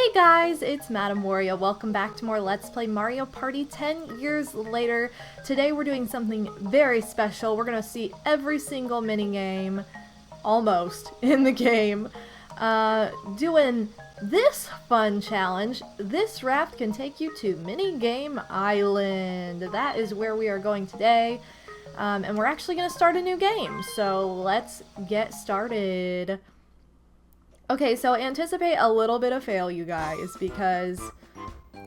Hey guys, it's MadameWario. Welcome back to more Let's Play Mario Party 10 years later. Today we're doing something very special. We're gonna see every single minigame, almost, in the game. Doing this fun challenge. This raft can take you to Minigame Island. That is where we are going today. And we're actually gonna start a new game. So let's get started. Okay, so anticipate a little bit of fail, you guys, because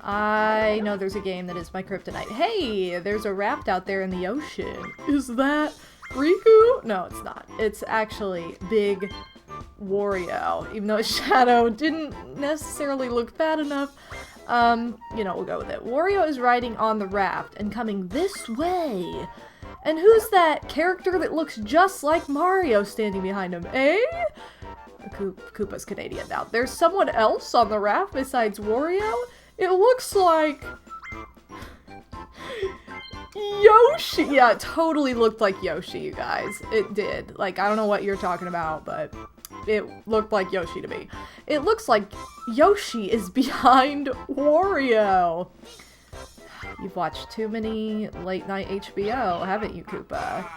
I know there's a game that is my kryptonite. Hey, there's a raft out there in the ocean. Is that Riku? No, it's not. It's actually Big Wario, even though his shadow didn't necessarily look bad enough. You know, we'll go with it. Wario is riding on the raft and coming this way. And who's that character that looks just like Mario standing behind him, eh? Koopa's Canadian now. There's someone else on the raft besides Wario? It looks like Yoshi! Yeah, it totally looked like Yoshi, you guys. It did. Like, I don't know what you're talking about, but it looked like Yoshi to me. It looks like Yoshi is behind Wario. You've watched too many late-night HBO, haven't you, Koopa?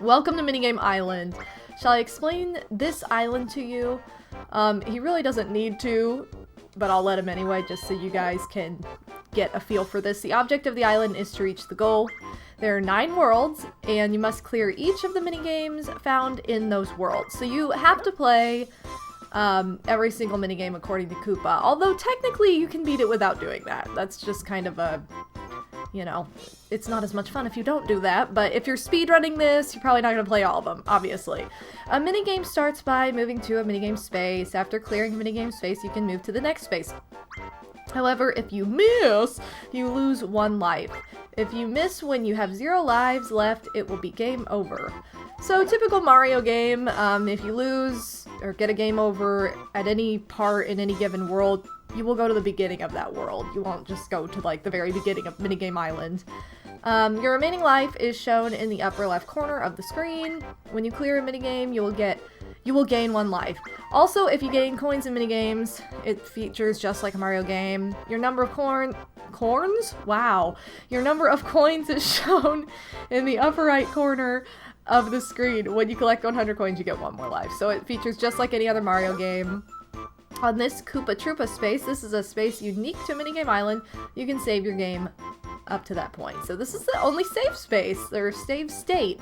Welcome to Minigame Island. Shall I explain this island to you? He really doesn't need to, but I'll let him anyway, just so you guys can get a feel for this. The object of the island is to reach the goal. There are 9 worlds, and you must clear each of the minigames found in those worlds. So you have to play every single minigame according to Koopa, although technically you can beat it without doing that. That's just kind of a, you know, it's not as much fun if you don't do that, but if you're speedrunning this, you're probably not going to play all of them, obviously. A minigame starts by moving to a minigame space. After clearing a minigame space, you can move to the next space. However, if you miss, you lose 1 life. If you miss when you have 0 lives left, it will be game over. So, typical Mario game, if you lose or get a game over at any part in any given world, you will go to the beginning of that world. You won't just go to, like, the very beginning of Minigame Island. Your remaining life is shown in the upper left corner of the screen. When you clear a minigame, you will gain 1 life. Also, if you gain coins in minigames, it features just like a Mario game. Your number of corns? Wow. Your number of coins is shown in the upper right corner of the screen. When you collect 100 coins, you get 1 more life. So it features just like any other Mario game. On this Koopa Troopa space, this is a space unique to Minigame Island. You can save your game up to that point. So this is the only save space, or save state.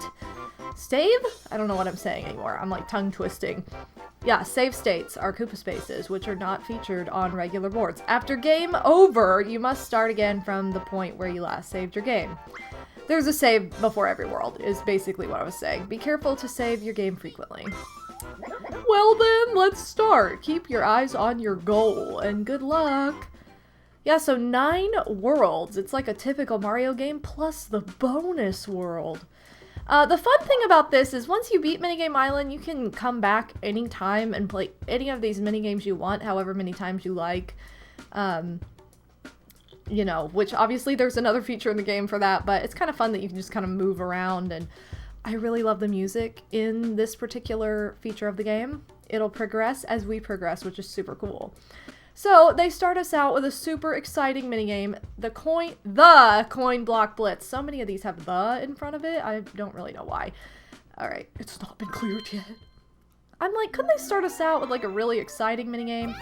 Save? I don't know what I'm saying anymore. I'm like tongue twisting. Yeah, save states are Koopa spaces, which are not featured on regular boards. After game over, you must start again from the point where you last saved your game. There's a save before every world, is basically what I was saying. Be careful to save your game frequently. Well then, let's start. Keep your eyes on your goal, and good luck. Yeah, so 9 worlds. It's like a typical Mario game, plus the bonus world. The fun thing about this is once you beat Minigame Island, you can come back anytime and play any of these minigames you want, however many times you like. You know, which obviously there's another feature in the game for that, but it's kind of fun that you can just kind of move around, and I really love the music in this particular feature of the game. It'll progress as we progress, which is super cool. So, they start us out with a super exciting minigame, the coin block blitz. So many of these have the in front of it, I don't really know why. Alright, it's not been cleared yet. I'm like, couldn't they start us out with like a really exciting minigame?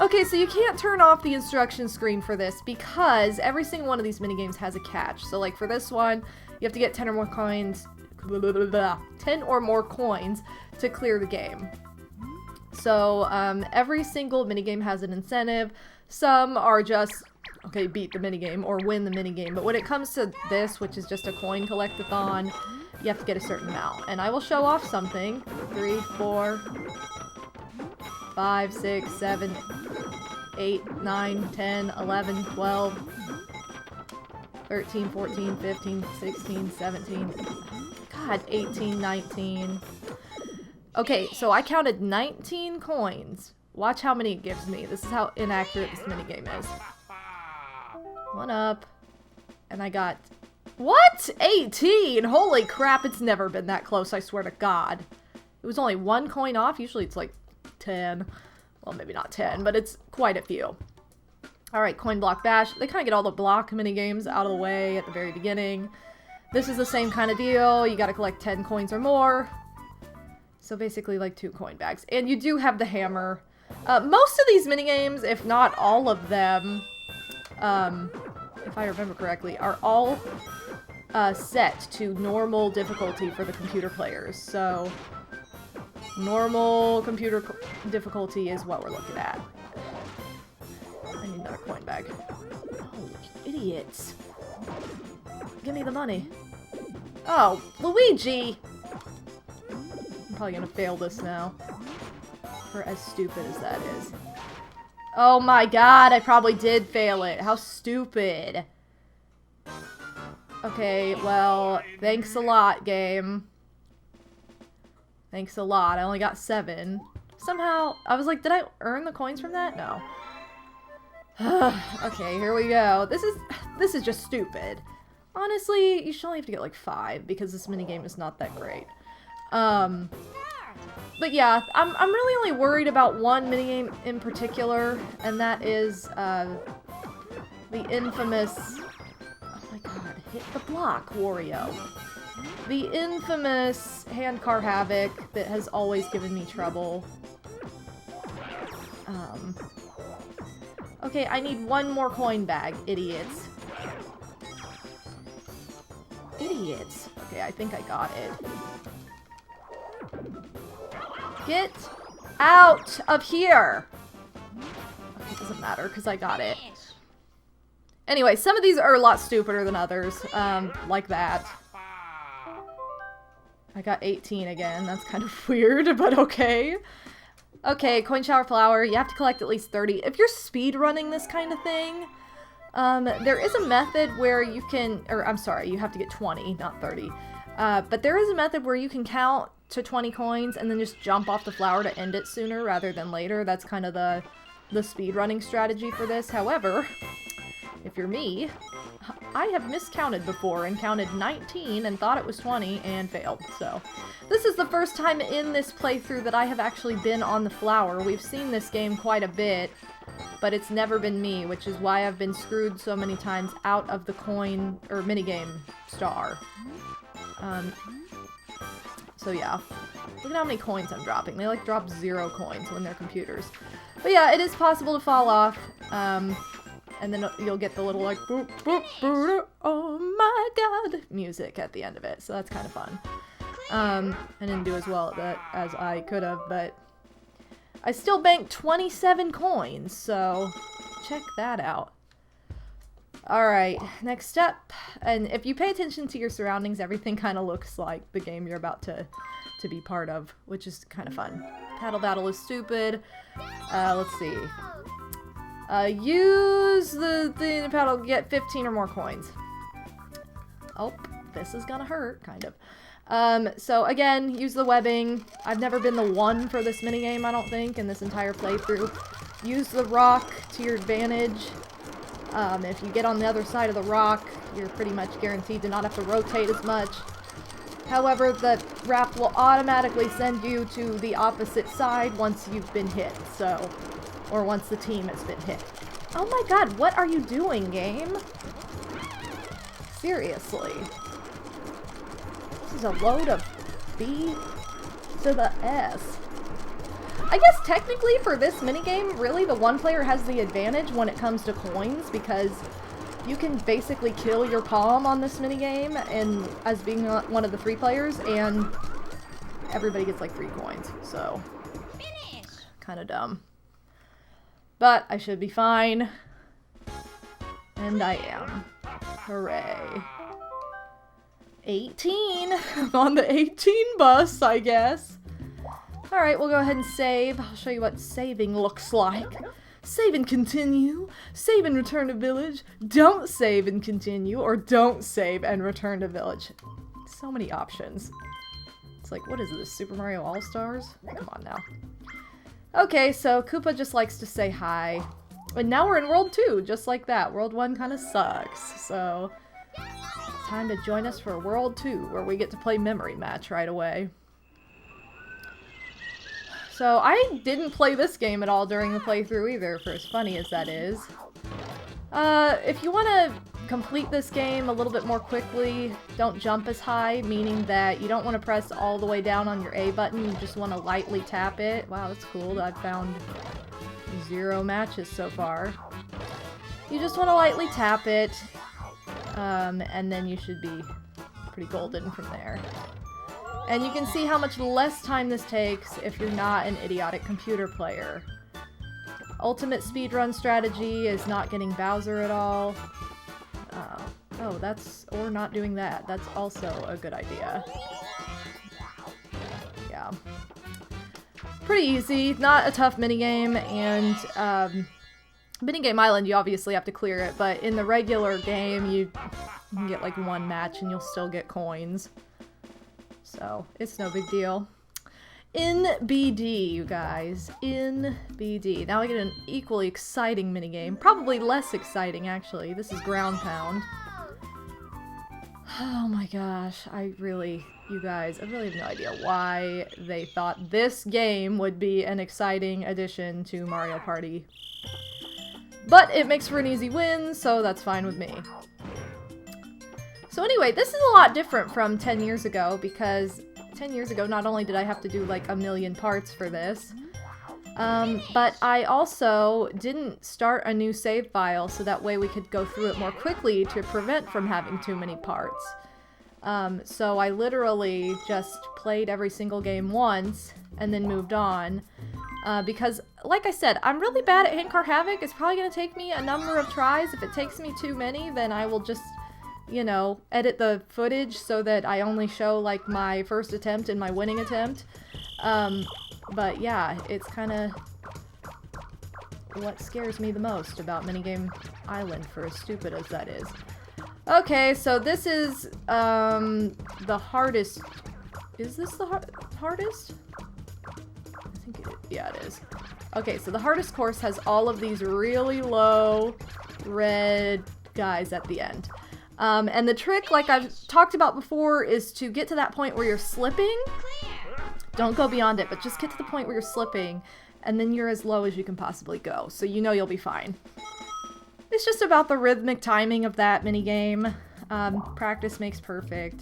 Okay, so you can't turn off the instruction screen for this because every single one of these minigames has a catch. So like for this one, you have to get 10 or more coins, 10 or more coins to clear the game. So every single minigame has an incentive. Some are just, okay, beat the minigame or win the minigame. But when it comes to this, which is just a coin collect-a-thon, you have to get a certain amount. And I will show off something. 3, 4, 5, 6, 7, 8, 9, 10, 11, 12, 13, 14, 15, 16, 17, God, 18, 19. Okay, so I counted 19 coins. Watch how many it gives me. This is how inaccurate this minigame is. 1 up. And I got... What? 18! Holy crap, it's never been that close, I swear to God. It was only 1 coin off. Usually it's like 10. Well, maybe not 10, but it's quite a few. Alright, coin block bash. They kind of get all the block mini games out of the way at the very beginning. This is the same kind of deal. You gotta collect 10 coins or more. So basically like 2 coin bags. And you do have the hammer. Most of these mini games, if not all of them, if I remember correctly, are all set to normal difficulty for the computer players. So normal computer difficulty is what we're looking at. I need another coin bag. Oh, idiots. Give me the money. Oh, Luigi! I'm probably gonna fail this now. For as stupid as that is. Oh my god, I probably did fail it. How stupid. Okay, well, thanks a lot, game. Thanks a lot. I only got 7. Somehow, I was like, did I earn the coins from that? No. Okay, here we go. This is just stupid. Honestly, you should only have to get like 5 because this minigame is not that great. But yeah, I'm really only worried about one minigame in particular, and that is the infamous, oh my god, hit the block, Wario. The infamous handcar havoc that has always given me trouble. Okay, I need 1 more coin bag, idiots. Idiots. Okay, I think I got it. Get out of here! Okay, it doesn't matter, because I got it. Anyway, some of these are a lot stupider than others, like that. I got 18 again, that's kind of weird, but okay. Okay, coin shower flower, you have to collect at least 30. If you're speed running this kind of thing, there is a method where you can, or I'm sorry, you have to get 20, not 30. But there is a method where you can count to 20 coins and then just jump off the flower to end it sooner rather than later. That's kind of the speed running strategy for this. However, if you're me, I have miscounted before and counted 19 and thought it was 20 and failed. So this is the first time in this playthrough that I have actually been on the flower. We've seen this game quite a bit, but it's never been me, which is why I've been screwed so many times out of the coin or minigame star. So yeah, look at how many coins I'm dropping. They like drop 0 coins when they're computers. But yeah, it is possible to fall off, and then you'll get the little like boop boop boop oh my god music at the end of it. So that's kind of fun. I didn't do as well at that as I could have, but I still banked 27 coins, so check that out. Alright, next up, and if you pay attention to your surroundings, everything kind of looks like the game you're about to be part of, which is kind of fun. Paddle battle is stupid. Let's see. Use the paddle, get 15 or more coins. Oh, this is gonna hurt, kind of. So again, use the webbing. I've never been the one for this minigame, I don't think, in this entire playthrough. Use the rock to your advantage. If you get on the other side of the rock, you're pretty much guaranteed to not have to rotate as much. However, the raft will automatically send you to the opposite side once you've been hit, so, or once the team has been hit. Oh my god, what are you doing, game? Seriously. This is a load of B to the S. I guess technically for this minigame, really the one player has the advantage when it comes to coins, because you can basically kill your palm on this minigame and as being one of the 3 players, and everybody gets like 3 coins, so kind of dumb. But I should be fine, and I am. Hooray. 18! I'm on the 18 bus, I guess. Alright, we'll go ahead and save. I'll show you what saving looks like. Save and continue. Save and return to village. Don't save and continue. Or don't save and return to village. So many options. It's like, what is this? Super Mario All-Stars? Come on now. Okay, so Koopa just likes to say hi. And now we're in World 2, just like that. World 1 kind of sucks. So, time to join us for World 2, where we get to play Memory Match right away. So I didn't play this game at all during the playthrough either, for as funny as that is. If you want to complete this game a little bit more quickly, don't jump as high, meaning that you don't want to press all the way down on your A button, you just want to lightly tap it. Wow, that's cool. I've found 0 matches so far. You just want to lightly tap it, and then you should be pretty golden from there. And you can see how much less time this takes if you're not an idiotic computer player. Ultimate speedrun strategy is not getting Bowser at all. Oh, that's... or not doing that. That's also a good idea. Yeah. Pretty easy. Not a tough minigame, and, minigame island, you obviously have to clear it, but in the regular game, you can get like 1 match and you'll still get coins. So, it's no big deal. In BD, you guys. In BD. Now we get an equally exciting minigame. Probably less exciting, actually. This is Ground Pound. Oh my gosh. You guys, I really have no idea why they thought this game would be an exciting addition to Mario Party. But it makes for an easy win, so that's fine with me. So anyway, this is a lot different from 10 years ago, because 10 years ago, not only did I have to do like a million parts for this, but I also didn't start a new save file so that way we could go through it more quickly to prevent from having too many parts. So I literally just played every single game once and then moved on. Because, like I said, I'm really bad at Handcar Havoc. It's probably going to take me a number of tries. If it takes me too many, then I will just, you know, edit the footage so that I only show, like, my first attempt and my winning attempt. But yeah, it's kind of what scares me the most about Minigame Island, for as stupid as that is. Okay, so this is, the hardest. Is this the hardest? Yeah, it is. Okay, so the hardest course has all of these really low red guys at the end. And the trick, like I've talked about before, is to get to that point where you're slipping. Don't go beyond it, but just get to the point where you're slipping, and then you're as low as you can possibly go, so you know you'll be fine. It's just about the rhythmic timing of that minigame. Practice makes perfect.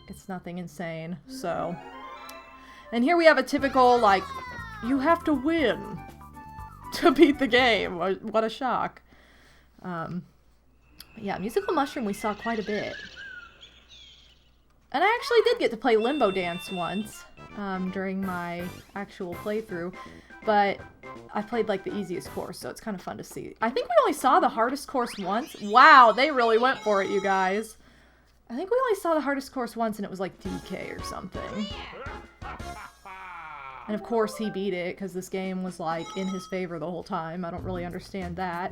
It's nothing insane, so... And here we have a typical, like, you have to win to beat the game. What a shock. Yeah, Musical Mushroom we saw quite a bit. And I actually did get to play Limbo Dance once during my actual playthrough, but I played, like, the easiest course, so it's kind of fun to see. I think we only saw the hardest course once. Wow, they really went for it, you guys. I think we only saw the hardest course once, and it was, like, DK or something. And of course he beat it, because this game was, like, in his favor the whole time. I don't really understand that.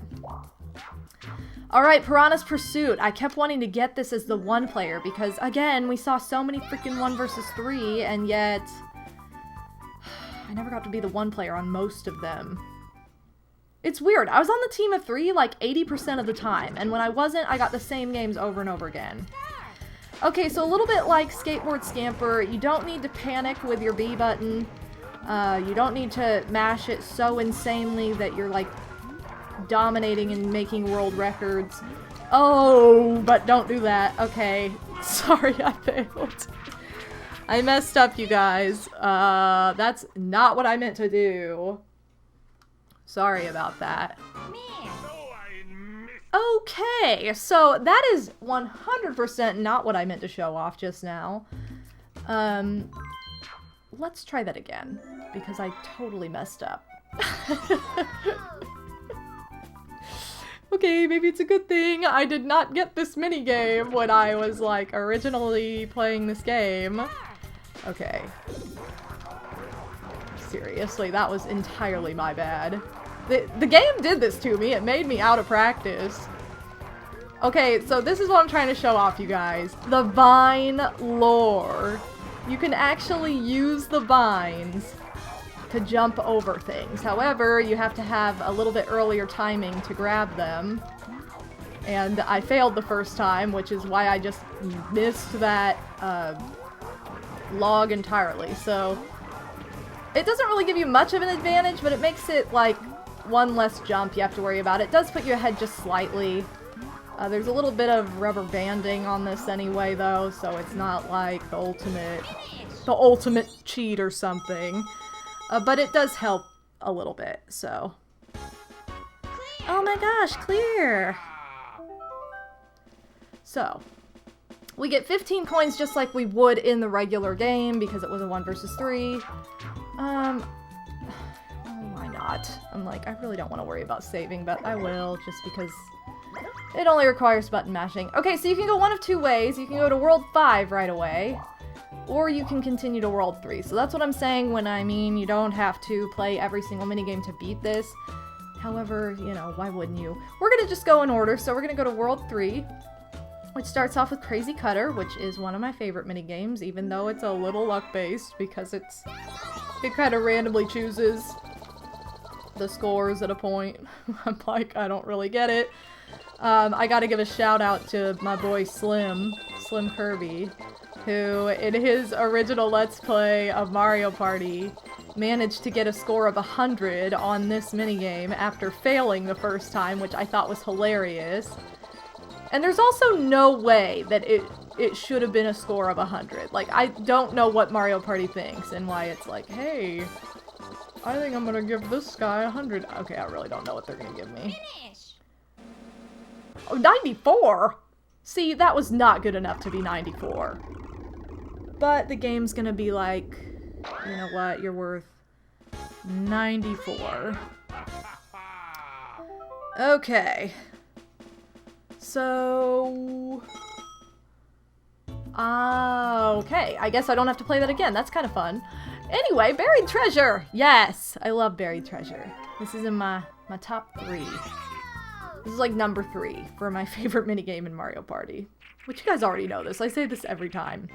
Alright, Piranha's Pursuit. I kept wanting to get this as the 1 player, because, again, we saw so many freaking 1 versus 3, and yet... I never got to be the 1 player on most of them. It's weird. I was on the team of 3, like, 80% of the time, and when I wasn't, I got the same games over and over again. Okay, so a little bit like Skateboard Scamper, you don't need to panic with your B button. You don't need to mash it so insanely that you're, like, dominating and making world records. Oh, but don't do that. Okay. Sorry, I failed. I messed up, you guys. That's not what I meant to do. Sorry about that. Okay, so that is 100% not what I meant to show off just now. Let's try that again, because I totally messed up. Okay, maybe it's a good thing I did not get this minigame when I was, like, originally playing this game. Okay. Seriously, that was entirely my bad. The game did this to me. It made me out of practice. Okay, so this is what I'm trying to show off, you guys. The vine lore. You can actually use the vines to jump over things. However, you have to have a little bit earlier timing to grab them. And I failed the first time, which is why I just missed that log entirely. So It doesn't really give you much of an advantage, but it makes it, like, one less jump you have to worry about. It does put you ahead just slightly. There's a little bit of rubber banding on this anyway, though, so it's not like the ultimate cheat or something. But it does help a little bit, so. Oh my gosh, clear! So, we get 15 coins just like we would in the regular game because it was a 1 versus 3. Why not? I'm like, I really don't want to worry about saving, but I will just because it only requires button mashing. Okay, so you can go one of two ways. You can go to World 5 right away, or you can continue to World 3. So that's what I'm saying when I mean you don't have to play every single minigame to beat this. However, you know, why wouldn't you? We're gonna just go in order, so we're gonna go to World 3, which starts off with Crazy Cutter, which is one of my favorite minigames, even though it's a little luck-based, because it kind of randomly chooses the scores at a point. I'm like, I don't really get it. I gotta give a shout out to my boy Slim Kirby, who in his original Let's Play of Mario Party managed to get a score of 100 on this minigame after failing the first time, which I thought was hilarious. And there's also no way that it should have been a score of 100. Like, I don't know what Mario Party thinks and why it's like, hey, I think I'm gonna give this guy 100. Okay, I really don't know what they're gonna give me. Oh, 94? See, that was not good enough to be 94. But the game's gonna be like, you know what, you're worth 94. Okay. So... okay, I guess I don't have to play that again. That's kind of fun. Anyway, Buried Treasure! Yes! I love Buried Treasure. This is in my top 3. This is like number 3 for my favorite minigame in Mario Party. Which you guys already know this. I say this every time.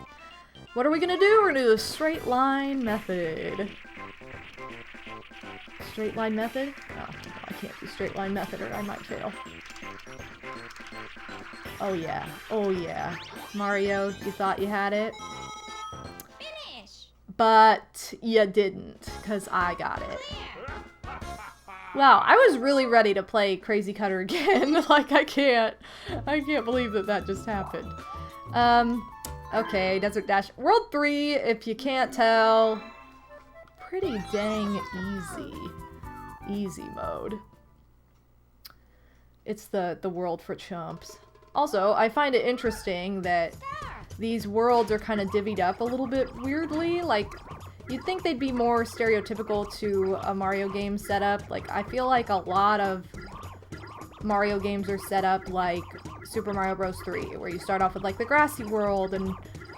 What are we gonna do? We're gonna do the straight line method. Straight line method? No, I can't do straight line method or I might fail. Oh yeah. Oh yeah. Mario, you thought you had it? Finish! But you didn't, because I got it. Wow, I was really ready to play Crazy Cutter again. Like, I can't believe that just happened. Okay, Desert Dash. World 3, if you can't tell, pretty dang easy. Easy mode. It's the world for chumps. Also, I find it interesting that these worlds are kind of divvied up a little bit weirdly. Like, you'd think they'd be more stereotypical to a Mario game setup. Like, I feel like a lot of Mario games are set up like Super Mario Bros. 3, where you start off with, like, the grassy world, and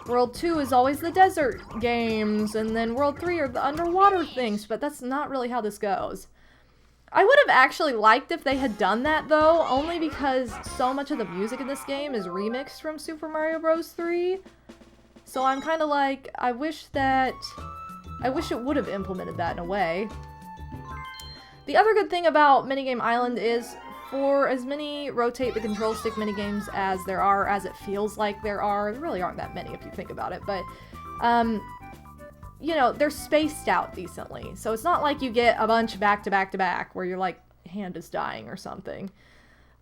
World 2 is always the desert games, and then World 3 are the underwater things, but that's not really how this goes. I would have actually liked if they had done that, though, only because so much of the music in this game is remixed from Super Mario Bros. 3. So I'm kind of like, I wish it would have implemented that in a way. The other good thing about Minigame Island is, for as many rotate the control stick minigames as there are, as it feels like there really aren't that many if you think about it, but, you know, they're spaced out decently. So it's not like you get a bunch back to back to back where your, like, hand is dying or something.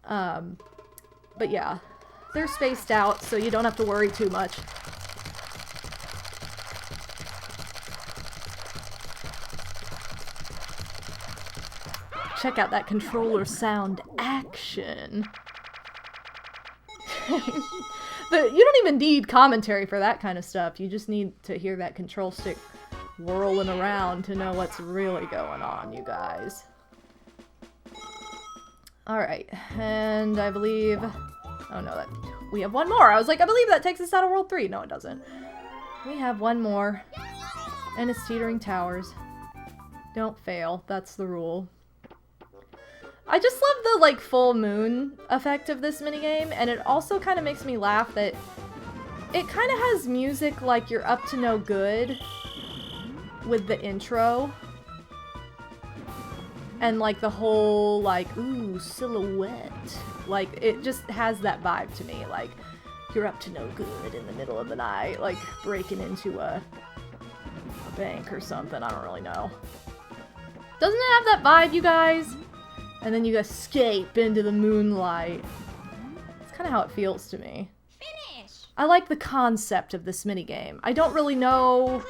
But yeah, they're spaced out so you don't have to worry too much. Check out that controller sound action. You don't even need commentary for that kind of stuff. You just need to hear that control stick whirling around to know what's really going on, you guys. Alright, and I believe... oh no, we have one more! I was like, I believe that takes us out of World 3. No, it doesn't. We have one more. And it's Teetering Towers. Don't fail. That's the rule. I just love the, like, full moon effect of this minigame, and it also kind of makes me laugh that it kind of has music like you're up to no good with the intro. And, like, the whole, like, ooh, silhouette. Like, it just has that vibe to me, like, you're up to no good in the middle of the night, like, breaking into a bank or something. I don't really know. Doesn't it have that vibe, you guys? And then you escape into the moonlight. It's kind of how it feels to me. I like the concept of this minigame. I don't really know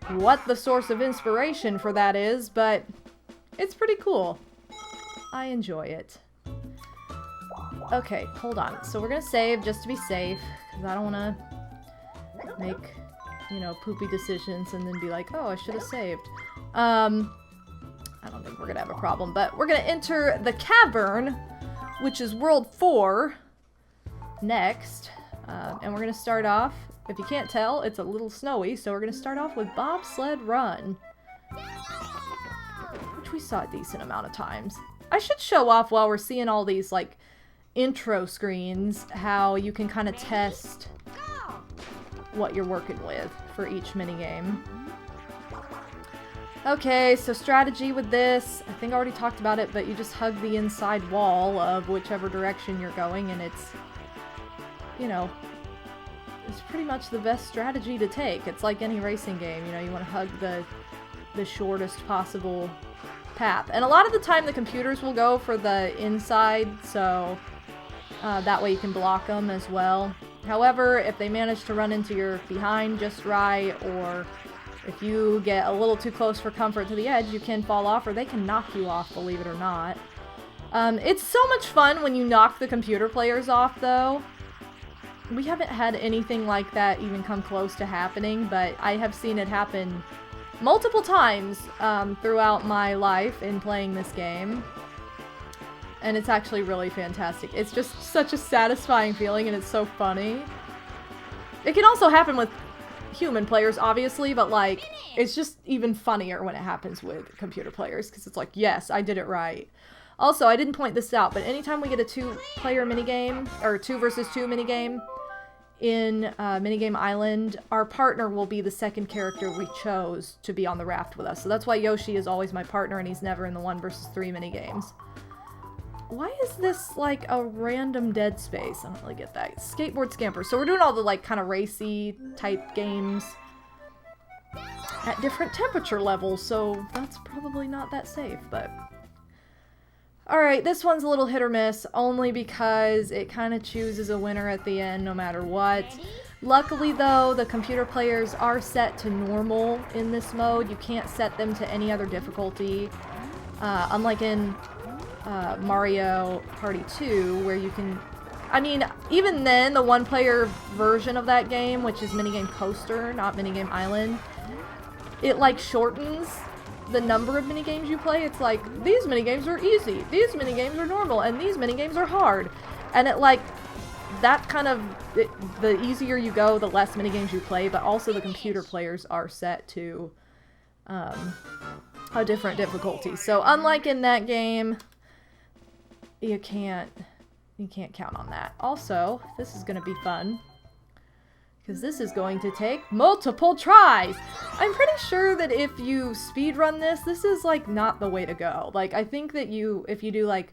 what the source of inspiration for that is, but it's pretty cool. I enjoy it. Okay, hold on. So we're gonna save just to be safe, because I don't want to make, you know, poopy decisions and then be like, oh, I should have saved. I don't think we're gonna have a problem, but we're gonna enter the cavern, which is World 4, next. And we're gonna start off, if you can't tell, it's a little snowy, so we're gonna start off with Bobsled Run, which we saw a decent amount of times. I should show off while we're seeing all these, like, intro screens, how you can kind of test what you're working with for each minigame. Okay, so strategy with this, I think I already talked about it, but you just hug the inside wall of whichever direction you're going, and it's, you know, it's pretty much the best strategy to take. It's like any racing game, you know, you want to hug the shortest possible path. And a lot of the time the computers will go for the inside, so that way you can block them as well. However, if they manage to run into your behind just right, or if you get a little too close for comfort to the edge, you can fall off, or they can knock you off, believe it or not. It's so much fun when you knock the computer players off, though. We haven't had anything like that even come close to happening, but I have seen it happen multiple times throughout my life in playing this game. And it's actually really fantastic. It's just such a satisfying feeling, and it's so funny. It can also happen with human players, obviously, but, like, it's just even funnier when it happens with computer players, because it's like, yes, I did it right. Also, I didn't point this out, but anytime we get a 2-player minigame, or 2 versus 2 minigame in Minigame Island, our partner will be the second character we chose to be on the raft with us. So that's why Yoshi is always my partner, and he's never in the 1 versus 3 minigames. Why is this, like, a random dead space? I don't really get that. Skateboard Scamper. So we're doing all the, like, kind of racy type games at different temperature levels, so that's probably not that safe, but... Alright, this one's a little hit or miss, only because it kind of chooses a winner at the end no matter what. Luckily, though, the computer players are set to normal in this mode. You can't set them to any other difficulty. Unlike in Mario Party 2, where you can... I mean, even then, the 1-player version of that game, which is Minigame Coaster, not Minigame Island, it, like, shortens the number of minigames you play. It's like, these minigames are easy, these minigames are normal, and these minigames are hard. And it, like, that kind of, the easier you go, the less minigames you play, but also the computer players are set to a different difficulty. So unlike in that game, you can't count on that. Also, this is going to be fun, because this is going to take multiple tries. I'm pretty sure that if you speedrun this is, like, not the way to go. Like, I think that if you do, like,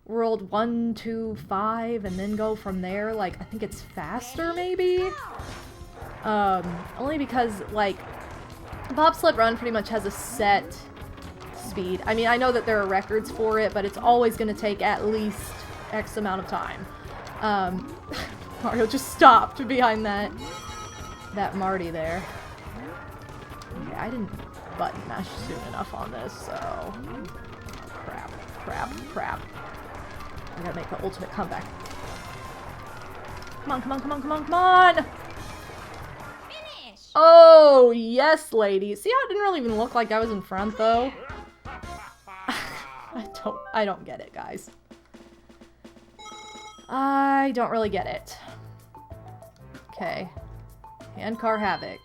World 1, 2, 5, and then go from there, like, I think it's faster, maybe? Only because, like, Bobsled Run pretty much has a set speed. I mean, I know that there are records for it, but it's always going to take at least X amount of time. Mario just stopped behind that Marty there. Okay, I didn't button mash soon enough on this, so... Crap. I gotta make the ultimate comeback. Come on! Finish! Oh, yes, lady. See how it didn't really even look like I was in front, though? I don't get it, guys. I don't really get it. Okay. Handcar Havoc.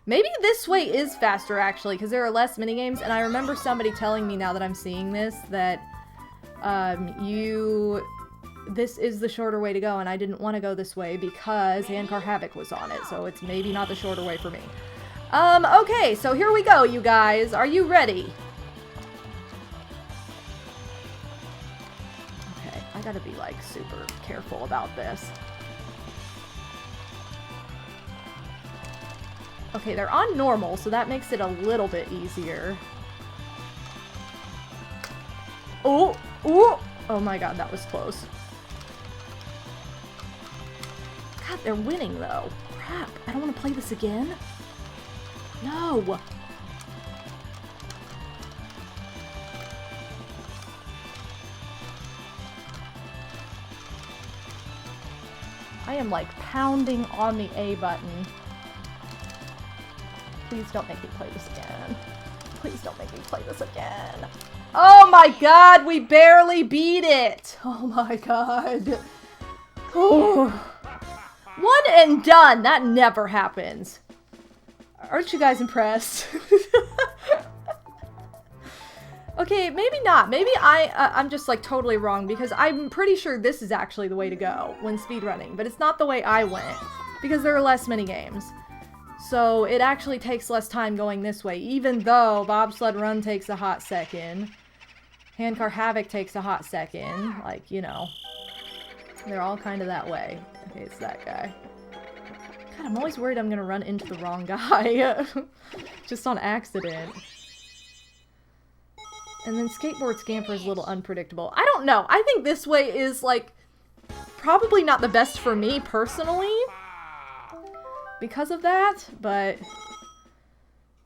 Maybe this way is faster, actually, because there are less minigames, and I remember somebody telling me, now that I'm seeing this, that this is the shorter way to go, and I didn't want to go this way because Handcar Havoc was on it, so it's maybe not the shorter way for me. Okay, so here we go, you guys. Are you ready? Okay, I gotta be, like, super careful about this. Okay, they're on normal, so that makes it a little bit easier. Oh! Ooh! Oh my god, that was close. God, they're winning, though. Crap, I don't want to play this again. No! I am, like, pounding on the A button. Please don't make me play this again. Please don't make me play this again. Oh my god, we barely beat it! Oh my god. Oh. One and done! That never happens. Aren't you guys impressed? Okay, maybe not. Maybe I'm just like totally wrong because I'm pretty sure this is actually the way to go when speedrunning, but it's not the way I went because there are less mini games. So it actually takes less time going this way, even though Bobsled Run takes a hot second. Handcar Havoc takes a hot second. Like, you know, they're all kind of that way. Okay, it's that guy. God, I'm always worried I'm gonna run into the wrong guy. Just on accident. And then Skateboard Scamper is a little unpredictable. I don't know. I think this way is, like, probably not the best for me personally because of that, but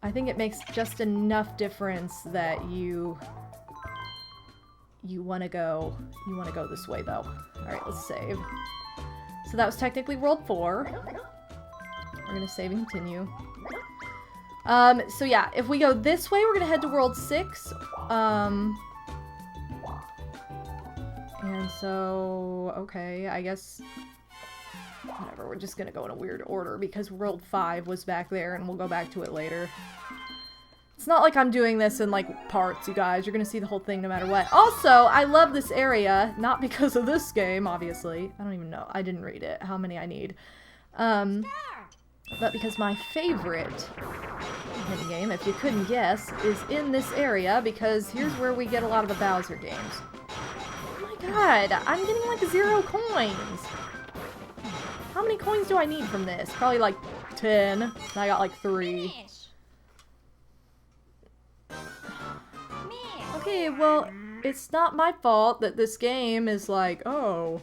I think it makes just enough difference that you want to go this way, though. Alright, let's save. So that was technically World 4. We're gonna save and continue. So yeah, if we go this way, we're gonna head to World 6. And so, okay, I guess, whatever, we're just gonna go in a weird order because World 5 was back there and we'll go back to it later. It's not like I'm doing this in, like, parts, you guys. You're gonna see the whole thing no matter what. Also, I love this area, not because of this game, obviously. I don't even know. I didn't read it, how many I need. But because my favorite minigame, if you couldn't guess, is in this area, because here's where we get a lot of the Bowser games. Oh my god, I'm getting like 0 coins! How many coins do I need from this? Probably like 10, and I got like 3. Okay, well, it's not my fault that this game is like, oh,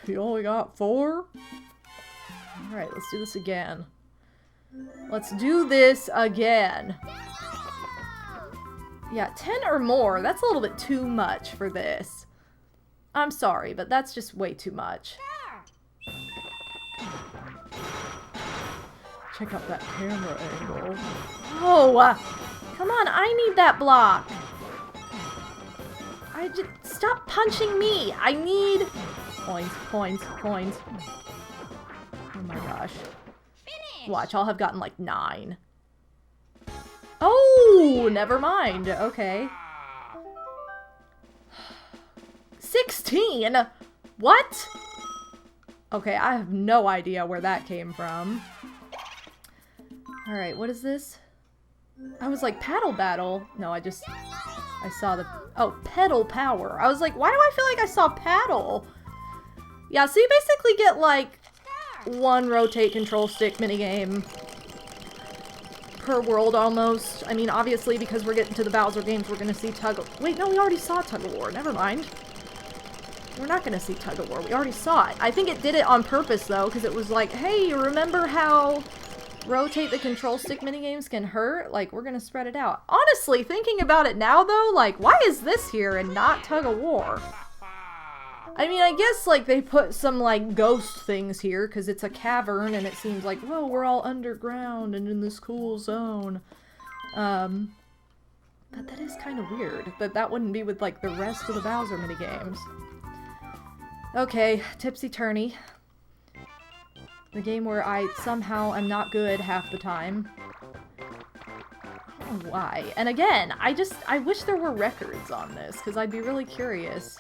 you only got 4? Alright, let's do this again. Let's do this again. Yeah, 10 or more. That's a little bit too much for this. I'm sorry, but that's just way too much. Check out that camera angle. Oh! Come on, I need that block! Stop punching me! I need... Coins, coins, coins. Oh my gosh. Watch, I'll have gotten like 9. Oh, never mind. Okay. 16? What? Okay, I have no idea where that came from. Alright, what is this? I was like, paddle battle? No, I saw the... Oh, pedal power. I was like, why do I feel like I saw paddle? Yeah, so you basically get like 1 rotate control stick minigame per world almost. I mean, obviously, because we're getting to the Bowser games, we're gonna see Wait, no, we already saw Tug of War. Never mind. We're not gonna see Tug of War. We already saw it. I think it did it on purpose, though, because it was like, hey, you remember how rotate the control stick minigames can hurt? Like, we're gonna spread it out. Honestly, thinking about it now, though, like, why is this here and not Tug of War? I mean, I guess, like, they put some, like, ghost things here, because it's a cavern, and it seems like, whoa, we're all underground and in this cool zone. But that is kind of weird, that that wouldn't be with, like, the rest of the Bowser minigames. Okay, Tipsy Tourney. The game where I somehow am not good half the time. I don't know why. And again, I wish there were records on this, because I'd be really curious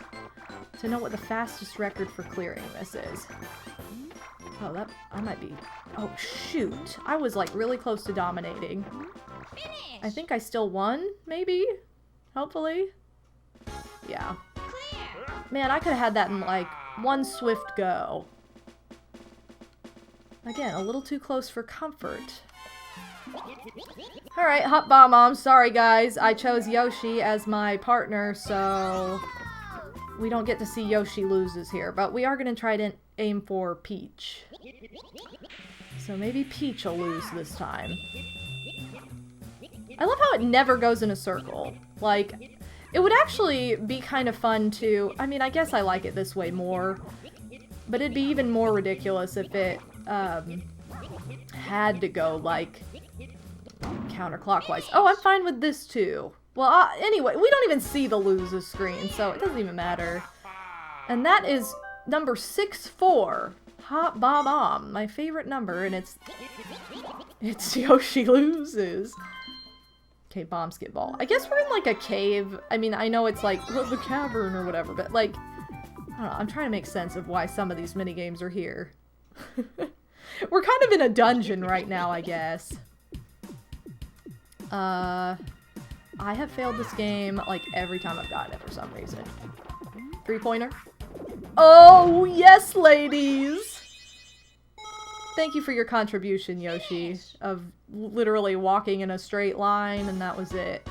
to know what the fastest record for clearing this is. Oh, I might be... Oh, shoot. I was, like, really close to dominating. Finish. I think I still won, maybe? Hopefully? Yeah. Clear. Man, I could have had that in, like, 1 swift go. Again, a little too close for comfort. Alright, Hot Bomb. Sorry guys, I chose Yoshi as my partner, so we don't get to see Yoshi loses here. But we are going to try to aim for Peach. So maybe Peach will lose this time. I love how it never goes in a circle. Like, it would actually be kind of fun to... I mean, I guess I like it this way more. But it'd be even more ridiculous if it had to go, like, counterclockwise. Oh, I'm fine with this too. Well, anyway, we don't even see the loses screen, so it doesn't even matter. And that is number 64. Hot Bomb, my favorite number, and it's Yoshi loses. Okay, bomb skip ball. I guess we're in like a cave. I mean, I know it's like the cavern or whatever, but like, I don't know, I'm trying to make sense of why some of these mini games are here. We're kind of in a dungeon right now, I guess. I have failed this game like every time I've gotten it for some reason. 3-pointer. Oh, yes, ladies! Thank you for your contribution, Yoshi, of literally walking in a straight line, and that was it.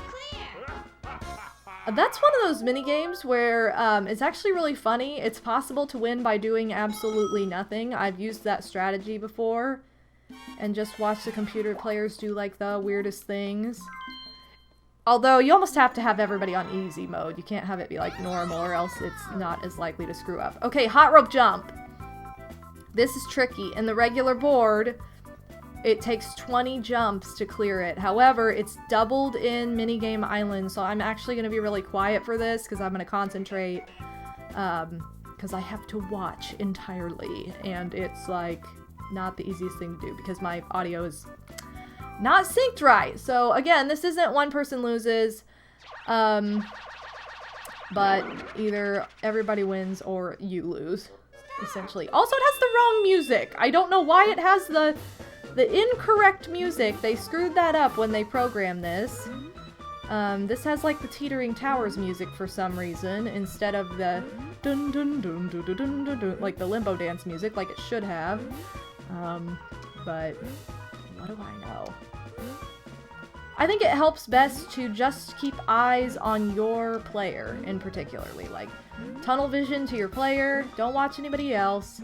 That's one of those mini games where it's actually really funny. It's possible to win by doing absolutely nothing. I've used that strategy before, and just watch the computer players do like the weirdest things. Although you almost have to have everybody on easy mode. You can't have it be like normal, or else it's not as likely to screw up. Okay, hot rope jump. This is tricky. In the regular board, it takes 20 jumps to clear it. However, it's doubled in Minigame Island, so I'm actually going to be really quiet for this because I'm going to concentrate. Because I have to watch entirely, and it's like not the easiest thing to do because my audio is not synced right. So again, this isn't one person loses, but either everybody wins or you lose, essentially. Also, it has the wrong music. I don't know why it has the incorrect music. They screwed that up when they programmed this. This has like the Teetering Towers music for some reason instead of the dun dun dun dun dun dun dun dun, like the limbo dance music like it should have. But what do I know? I think it helps best to just keep eyes on your player in particularly, like tunnel vision to your player, don't watch anybody else.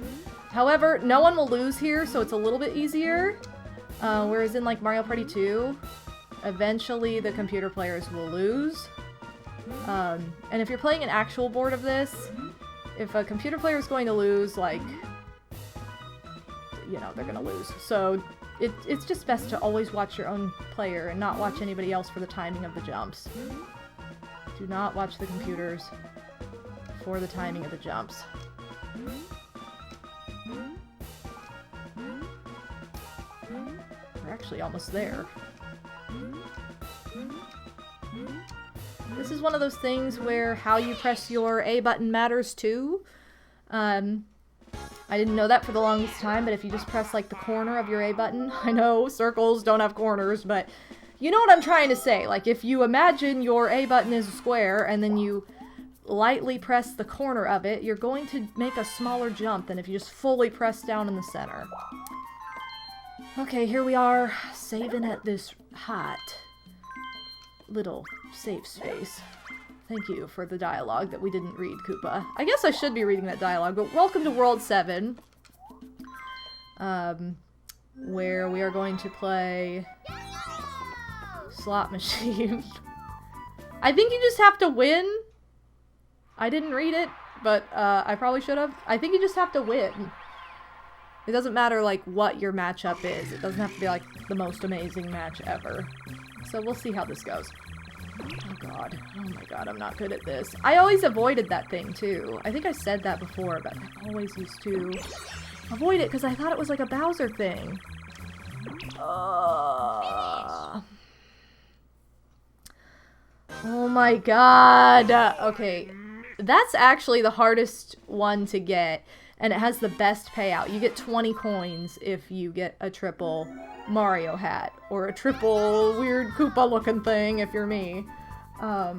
However, no one will lose here, so it's a little bit easier. Whereas in like Mario Party 2, eventually the computer players will lose. And if you're playing an actual board of this, if a computer player is going to lose, like, you know, they're gonna lose. So it's just best to always watch your own player and not watch anybody else for the timing of the jumps. Do not watch the computers for the timing of the jumps. We're actually almost there. This is one of those things where how you press your A button matters too. I didn't know that for the longest time, but if you just press like the corner of your A button, I know circles don't have corners, but you know what I'm trying to say. Like if you imagine your A button is a square and then you lightly press the corner of it, you're going to make a smaller jump than if you just fully press down in the center. Okay, here we are, saving at this hot little safe space. Thank you for the dialogue that we didn't read, Koopa. I guess I should be reading that dialogue, but welcome to World 7. Where we are going to play slot machine. I think you just have to win. I didn't read it, but I probably should have. I think you just have to win. It doesn't matter like what your matchup is. It doesn't have to be like the most amazing match ever. So we'll see how this goes. Oh god. Oh my god, I'm not good at this. I always avoided that thing too. I think I said that before, but I always used to avoid it because I thought it was like a Bowser thing. Oh my god. Okay. That's actually the hardest one to get, and it has the best payout. You get 20 coins if you get a triple Mario hat, or a triple weird Koopa looking thing if you're me. I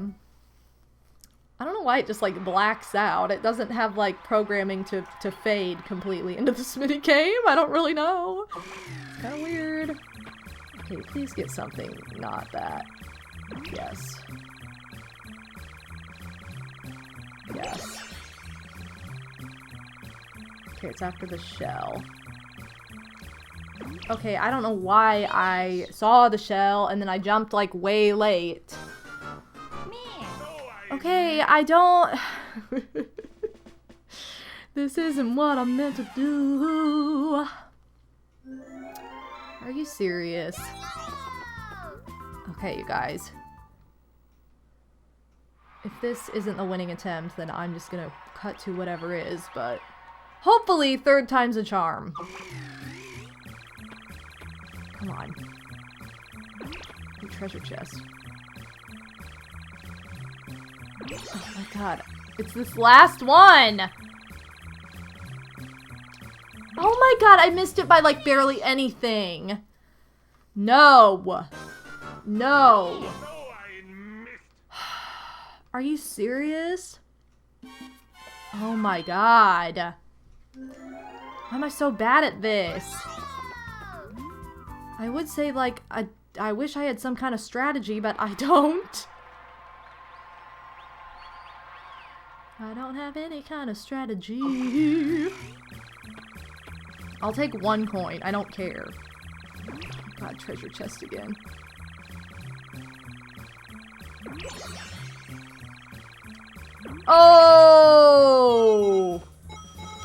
don't know why it just like blacks out. It doesn't have like programming to fade completely into this mini game. I don't really know. It's kind of weird. Okay, please get something not that. Yes. Yes. Okay, it's after the shell. Okay, I don't know why I saw the shell and then I jumped like way late. Okay, I don't... This isn't what I meant to do. Are you serious? Okay, you guys. If this isn't the winning attempt, then I'm just gonna cut to whatever is, but... Hopefully, third time's a charm. Come on. The treasure chest. Oh my god. It's this last one! Oh my god, I missed it by like barely anything. No. No. Are you serious? Oh my god. Why am I so bad at this? I would say like, I wish I had some kind of strategy, but I don't. I don't have any kind of strategy. I'll take 1 coin. I don't care. God, treasure chest again. Oh!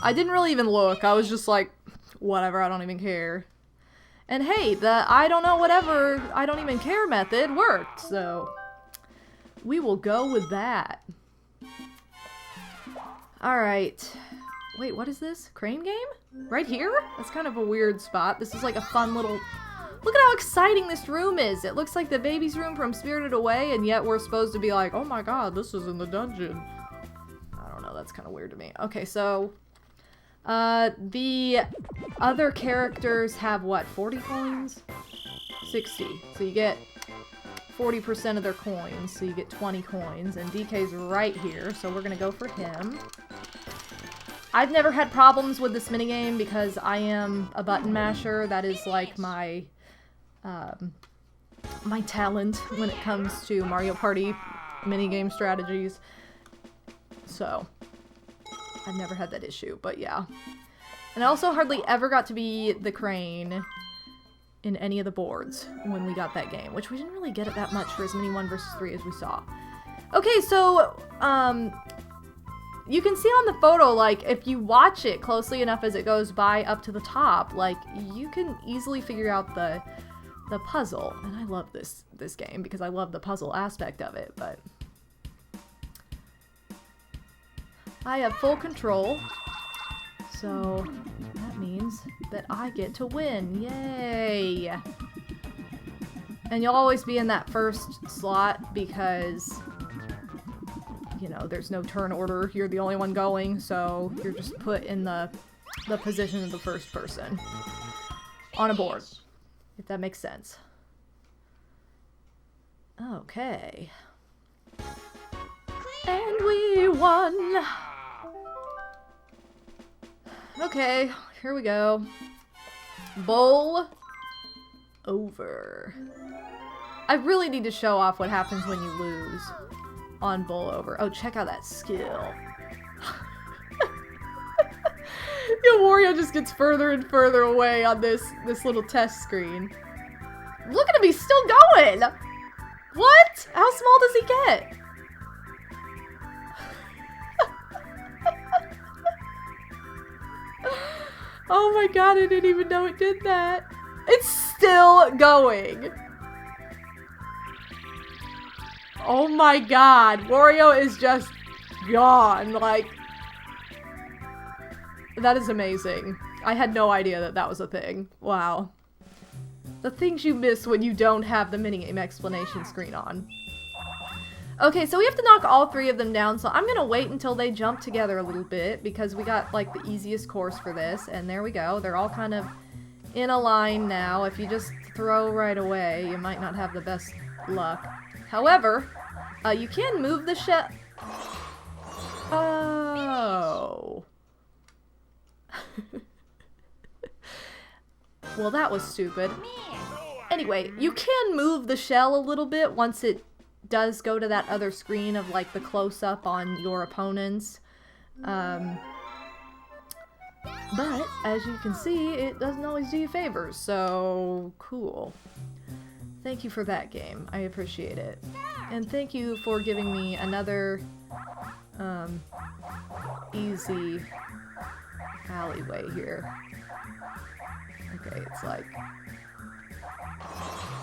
I didn't really even look. I was just like, whatever, I don't even care. And hey, the I don't know whatever, I don't even care method worked, so we will go with that. Alright. Wait, what is this? Crane game? Right here? That's kind of a weird spot. This is like a fun little... Look at how exciting this room is! It looks like the baby's room from Spirited Away, and yet we're supposed to be like, oh my god, this is in the dungeon. I don't know, that's kind of weird to me. Okay, so... the other characters have what, 40 coins? 60. So you get 40% of their coins, so you get 20 coins, and DK's right here, so we're gonna go for him. I've never had problems with this minigame because I am a button masher. That is like my, my talent when it comes to Mario Party minigame strategies. So, I've never had that issue, but yeah. And I also hardly ever got to be the crane in any of the boards when we got that game, which we didn't really get it that much for as many 1 versus 3 as we saw. Okay, so, you can see on the photo, like, if you watch it closely enough as it goes by up to the top, like, you can easily figure out the puzzle. And I love this game because I love the puzzle aspect of it, but... I have full control, so that means that I get to win. Yay! And you'll always be in that first slot because... you know, there's no turn order, you're the only one going, so you're just put in the position of the first person on a board, if that makes sense. Okay. And we won! Okay, here we go. Bowl over. I really need to show off what happens when you lose on bowl over. Oh, check out that skill. Yo, Wario just gets further and further away on this little test screen. Look at him, he's still going! What? How small does he get? Oh my god, I didn't even know it did that. It's still going. Oh my god, Wario is just gone, like... That is amazing. I had no idea that that was a thing. Wow. The things you miss when you don't have the minigame explanation screen on. Okay, so we have to knock all 3 of them down, so I'm gonna wait until they jump together a little bit, because we got, like, the easiest course for this, and there we go. They're all kind of in a line now. If you just throw right away, you might not have the best luck. However, you can move the shell. Oh. Well, that was stupid. Anyway, you can move the shell a little bit once it does go to that other screen of like the close-up on your opponents. But as you can see, it doesn't always do you favors, so cool. Thank you for that game. I appreciate it. And thank you for giving me another easy alleyway here. Okay, it's like...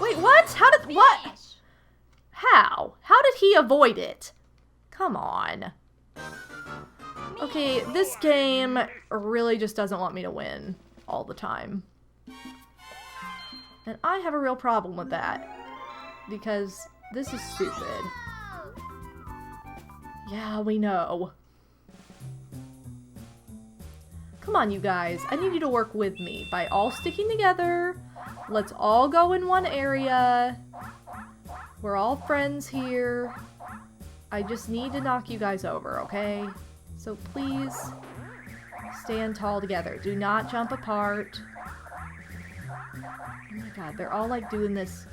Wait, what? How did... What? How? How did he avoid it? Come on. Okay, this game really just doesn't want me to win all the time. And I have a real problem with that. Because this is stupid. Yeah, we know. Come on, you guys. I need you to work with me by all sticking together. Let's all go in one area. We're all friends here. I just need to knock you guys over, okay? So please stand tall together. Do not jump apart. Oh my god, they're all like doing this.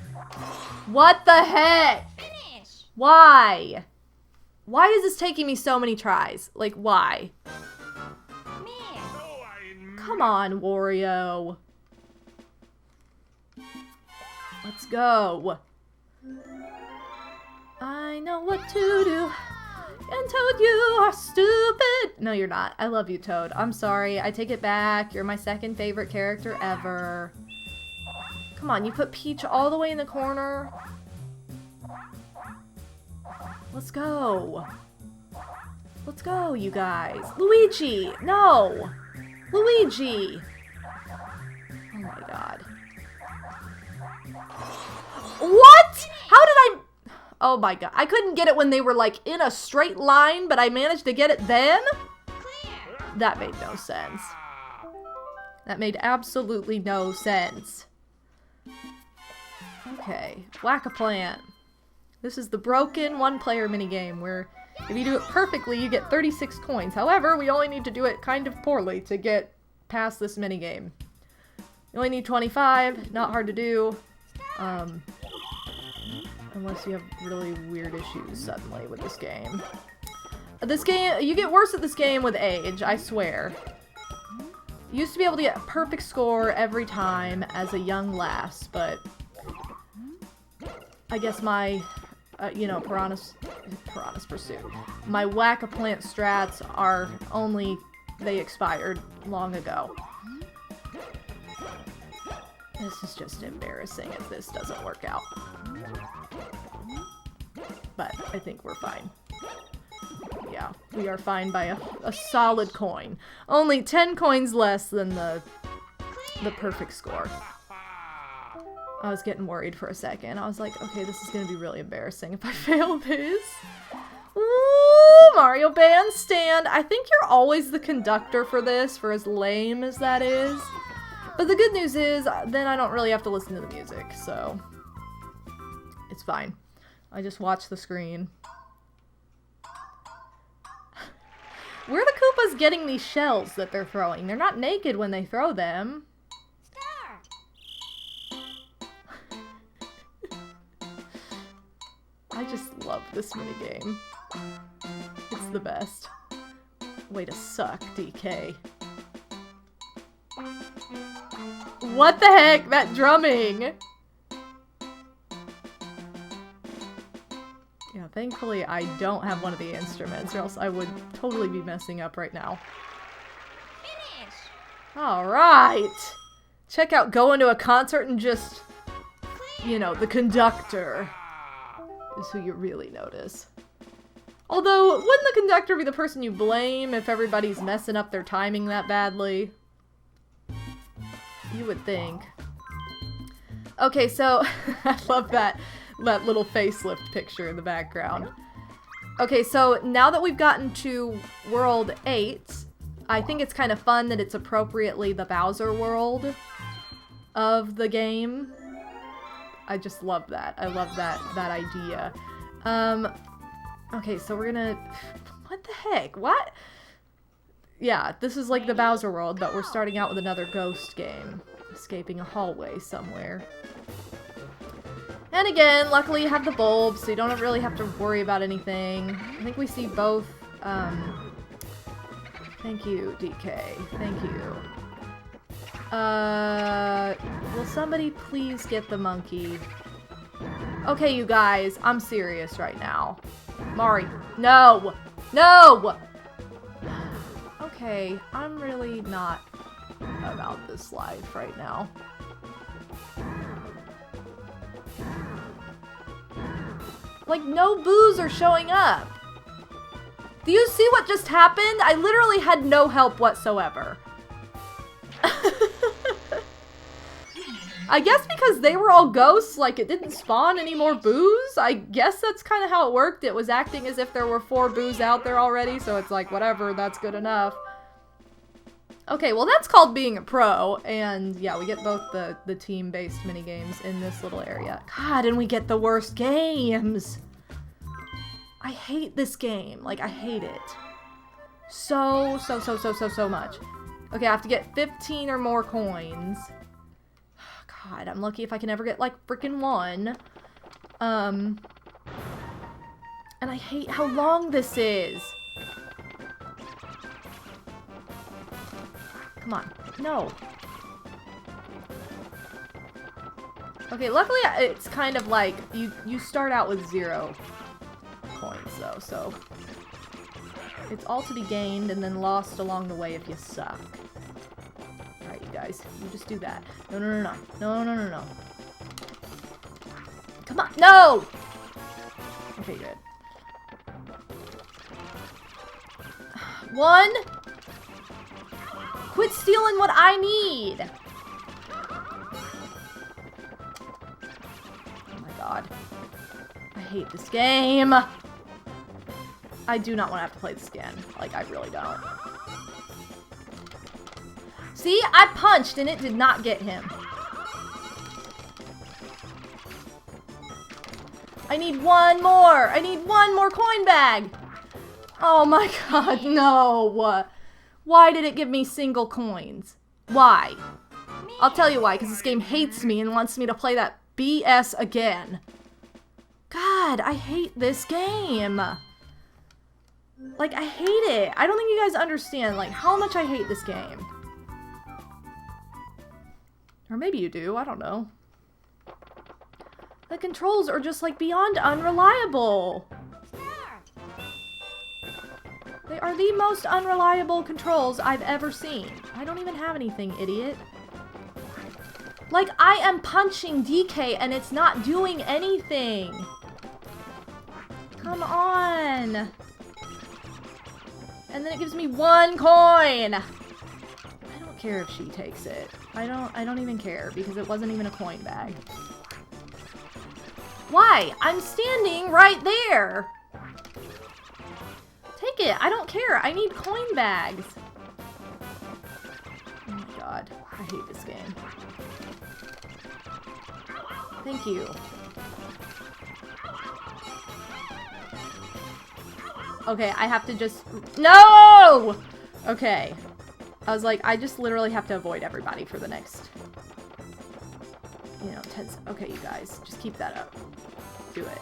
What the heck? Finish. Why? Why is this taking me so many tries? Like, why? Come on, Wario. Let's go. I know what to do. And Toad, you are stupid. No, you're not. I love you, Toad. I'm sorry. I take it back. You're my second favorite character ever. Come on, you put Peach all the way in the corner. Let's go. Let's go, you guys. Luigi! No! Luigi! Oh my god. What? How did I... Oh my god. I couldn't get it when they were like in a straight line, but I managed to get it then? Clear. That made no sense. That made absolutely no sense. Okay. Whack-a-plant. This is the broken one-player minigame where if you do it perfectly, you get 36 coins. However, we only need to do it kind of poorly to get past this minigame. You only need 25. Not hard to do. Unless you have really weird issues suddenly with this game. This game, you get worse at this game with age, I swear. You used to be able to get a perfect score every time as a young lass, but I guess my, you know, Piranha's Pursuit. My Whack-a-Plant strats are only, they expired long ago. This is just embarrassing if this doesn't work out. But I think we're fine. Yeah, we are fine by a solid coin. Only 10 coins less than the perfect score. I was getting worried for a second. I was like, okay, this is gonna be really embarrassing if I fail this. Ooh, Mario Bandstand. I think you're always the conductor for this, for as lame as that is. But the good news is, then I don't really have to listen to the music, so it's fine. I just watch the screen. Where are the Koopas getting these shells that they're throwing? They're not naked when they throw them. I just love this minigame. It's the best. Way to suck, DK. What the heck? That drumming! Yeah, thankfully I don't have one of the instruments, or else I would totally be messing up right now. Finish. Alright! Check out going to a concert and just, you know, the conductor is who you really notice. Although, wouldn't the conductor be the person you blame if everybody's messing up their timing that badly? You would think. Okay, so I love that little facelift picture in the background. Okay, so now that we've gotten to World 8, I think it's kind of fun that it's appropriately the Bowser world of the game. I just love that. I love that idea. Okay, so we're gonna... What the heck? What? Yeah, this is like the Bowser world, but we're starting out with another ghost game. Escaping a hallway somewhere. And again, luckily you have the bulb, so you don't really have to worry about anything. I think we see both, thank you, DK. Thank you. Will somebody please get the monkey? Okay, you guys, I'm serious right now. Mari, no! No! Okay, I'm really not about this life right now. Like, no boos are showing up. Do you see what just happened? I literally had no help whatsoever. I guess because they were all ghosts, like, it didn't spawn any more boos? I guess that's kind of how it worked. It was acting as if there were 4 boos out there already, so it's like, whatever, that's good enough. Okay, well that's called being a pro, and yeah, we get both the team-based minigames in this little area. God, and we get the worst games! I hate this game. Like, I hate it. So much. Okay, I have to get 15 or more coins. God, I'm lucky if I can ever get, like, frickin' 1. And I hate how long this is. Come on. No. Okay, luckily it's kind of like you start out with 0 coins though, so it's all to be gained and then lost along the way if you suck. Alright, you guys, you just do that. No. Come on, no! Okay, good. 1! Quit stealing what I need! Oh my god. I hate this game. I do not want to have to play this again. Like, I really don't. See? I punched and it did not get him. I need 1 more! I need 1 more coin bag! Oh my god, no! Why did it give me single coins? Why? I'll tell you why, because this game hates me and wants me to play that BS again. God, I hate this game. Like, I hate it. I don't think you guys understand, like, how much I hate this game. Or maybe you do, I don't know. The controls are just, like, beyond unreliable. They are the most unreliable controls I've ever seen. I don't even have anything, idiot. Like, I am punching DK and it's not doing anything. Come on. And then it gives me 1 coin. I don't care if she takes it. I don't even care because it wasn't even a coin bag. Why? I'm standing right there. Take it. I don't care. I need coin bags. Oh my god. I hate this game. Thank you. Okay, I have to just... No! Okay. I was like, I just literally have to avoid everybody for the next... You know, 10... Okay, you guys. Just keep that up. Do it.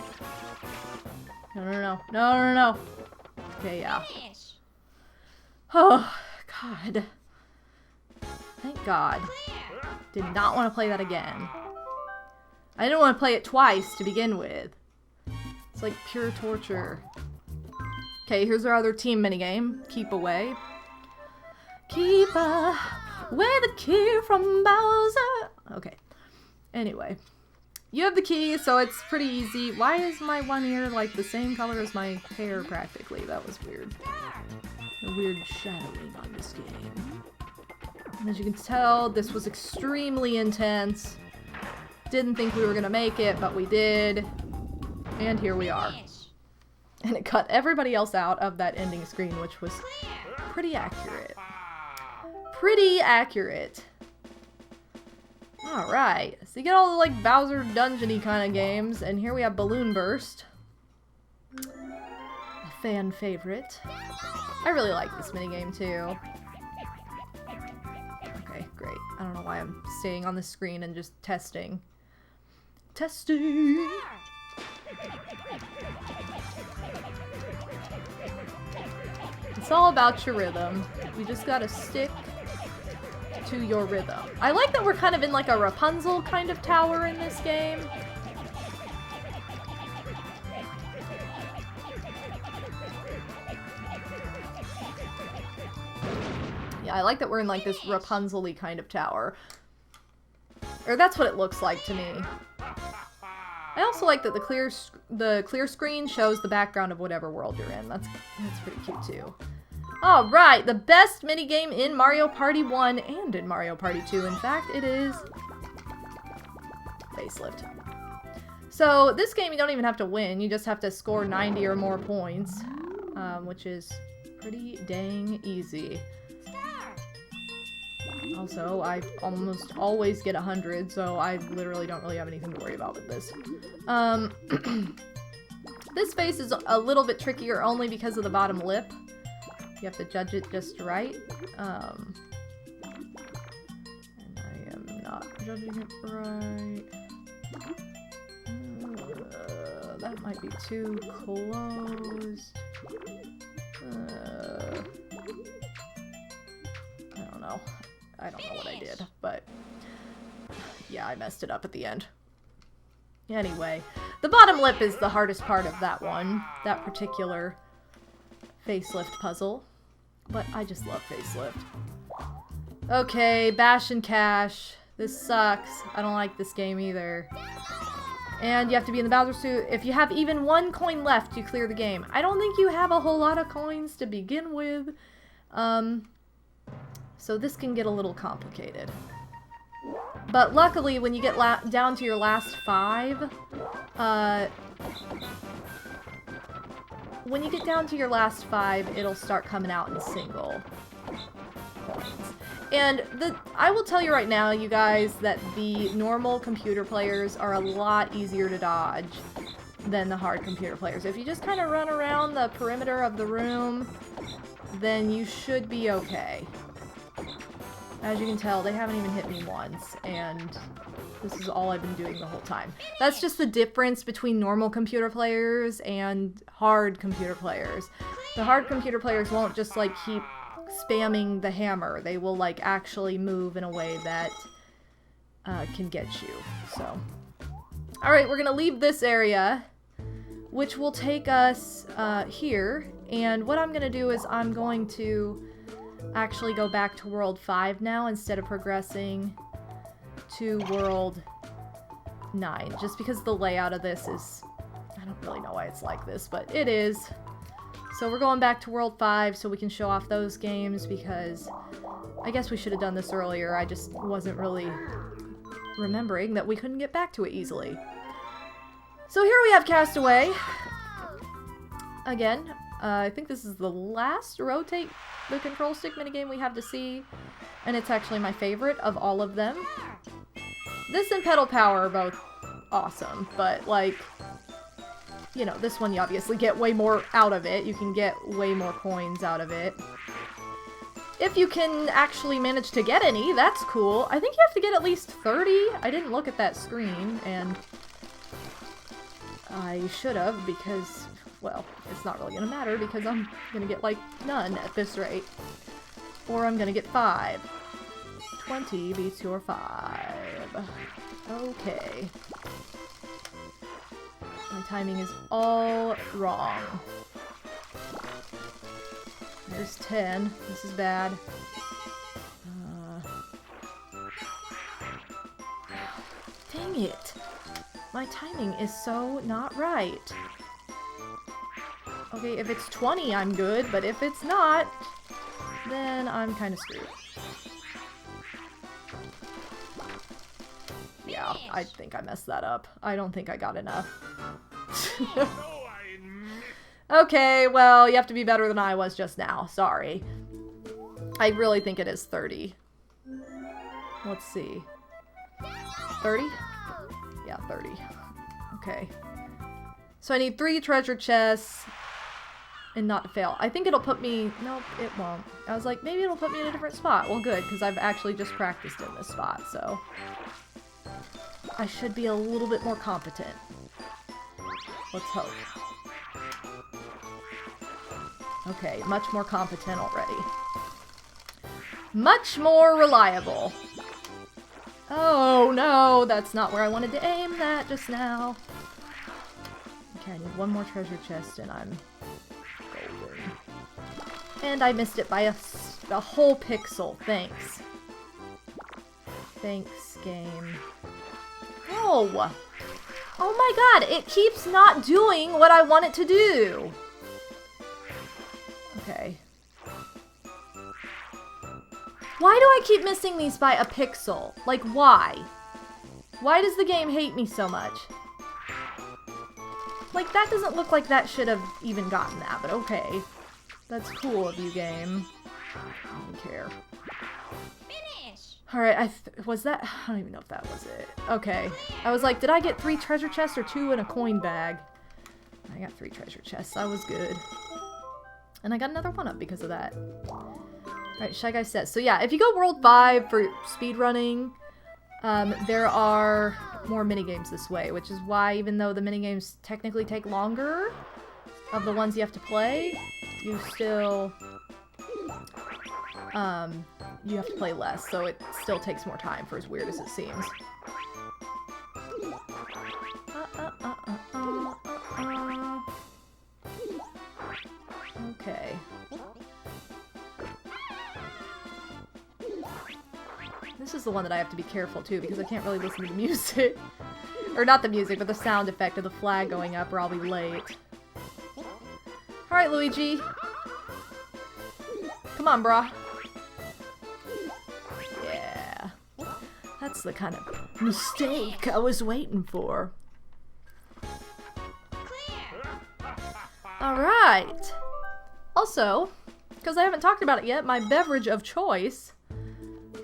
No. Okay, yeah. Oh, God. Thank God. Did not want to play that again. I didn't want to play it twice to begin with. It's like pure torture. Okay, here's our other team minigame. Keep away. Keep away the key from Bowser. Okay. Anyway. You have the key, so it's pretty easy. Why is my one ear like the same color as my hair practically? That was weird. A weird shadowing on this game. And as you can tell, this was extremely intense. Didn't think we were gonna make it, but we did. And here we are. And it cut everybody else out of that ending screen, which was pretty accurate. Pretty accurate. Alright, so you get all the, like, Bowser Dungeon-y kind of games, and here we have Balloon Burst. A fan favorite. I really like this minigame, too. Okay, great. I don't know why I'm staying on the screen and just testing. Testing. It's all about your rhythm. You just gotta stick to your rhythm. I like that we're kind of in like a Rapunzel kind of tower in this game. Yeah, I like that we're in like this Rapunzel-y kind of tower. Or that's what it looks like to me. I also like that the clear screen shows the background of whatever world you're in. That's pretty cute too. Alright, the best minigame in Mario Party 1 and in Mario Party 2. In fact, it is Facelift. So this game you don't even have to win, you just have to score 90 or more points, which is pretty dang easy. Also, I almost always get 100, so I literally don't really have anything to worry about with this. This face is a little bit trickier only because of the bottom lip. You have to judge it just right. And I am not judging it right. That might be too close. I don't know. I don't know what I did, but yeah, I messed it up at the end. Anyway, the bottom lip is the hardest part of that one, that particular Facelift puzzle. But I just love Facelift. Okay, Bash and Cash. This sucks. I don't like this game either. And you have to be in the Bowser suit. If you have even one coin left, you clear the game. I don't think you have a whole lot of coins to begin with. So this can get a little complicated. But luckily, when you get down to your last 5, when you get down to your last 5, it'll start coming out in single coins. And I will tell you right now, you guys, that the normal computer players are a lot easier to dodge than the hard computer players. If you just kind of run around the perimeter of the room, then you should be okay. As you can tell, they haven't even hit me once, and this is all I've been doing the whole time. That's just the difference between normal computer players and hard computer players. The hard computer players won't just, like, keep spamming the hammer. They will, like, actually move in a way that can get you, so. Alright, we're gonna leave this area, which will take us here, and what I'm gonna do is I'm going to actually go back to World 5 now instead of progressing to World 9, just because the layout of this is, I don't really know why it's like this, but it is. So we're going back to World 5 so we can show off those games, because I guess we should have done this earlier. I just wasn't really remembering that we couldn't get back to it easily. So here we have Castaway. Again, I think this is the last rotate the control stick minigame we have to see, and it's actually my favorite of all of them. This and Pedal Power are both awesome, but, like, you know, this one you obviously get way more out of it. You can get way more coins out of it. If you can actually manage to get any, that's cool. I think you have to get at least 30. I didn't look at that screen, and I should have, because, well, it's not really gonna matter because I'm gonna get, like, none at this rate. Or I'm gonna get 5. 20 beats your 5. Okay. My timing is all wrong. There's 10. This is bad. Dang it. My timing is so not right. Okay, if it's 20, I'm good, but if it's not, then I'm kind of screwed. Yeah, I think I messed that up. I don't think I got enough. Okay, well, you have to be better than I was just now. Sorry. I really think it is 30. Let's see. 30? Yeah, 30. Okay. So I need 3 treasure chests and not to fail. I think it'll put me... Nope, it won't. I was like, maybe it'll put me in a different spot. Well, good, because I've actually just practiced in this spot, so... I should be a little bit more competent. Let's hope. Okay, much more competent already. Much more reliable. Oh no, that's not where I wanted to aim that just now. Okay, I need one more treasure chest and I'm golden. And I missed it by a whole pixel. Thanks. Thanks, game. No! Oh my god, it keeps not doing what I want it to do! Okay. Why do I keep missing these by a pixel? Like, why? Why does the game hate me so much? Like, that doesn't look like that should have even gotten that, but okay. That's cool of you, game. I don't care. Finish. Alright, was that? I don't even know if that was it. Okay. I was like, did I get 3 treasure chests or 2 in a coin bag? I got 3 treasure chests. I was good. And I got another 1-up because of that. Alright, Shy Guy says. So yeah, if you go World 5 for speedrunning, there are more minigames this way, which is why even though the minigames technically take longer of the ones you have to play, you still, you have to play less, so it still takes more time for as weird as it seems. Okay. This is the one that I have to be careful too, because I can't really listen to the music. Or not the music, but the sound effect of the flag going up or I'll be late. Alright, Luigi. Come on, brah. Yeah. That's the kind of mistake I was waiting for. Clear. Alright. Also, because I haven't talked about it yet, my beverage of choice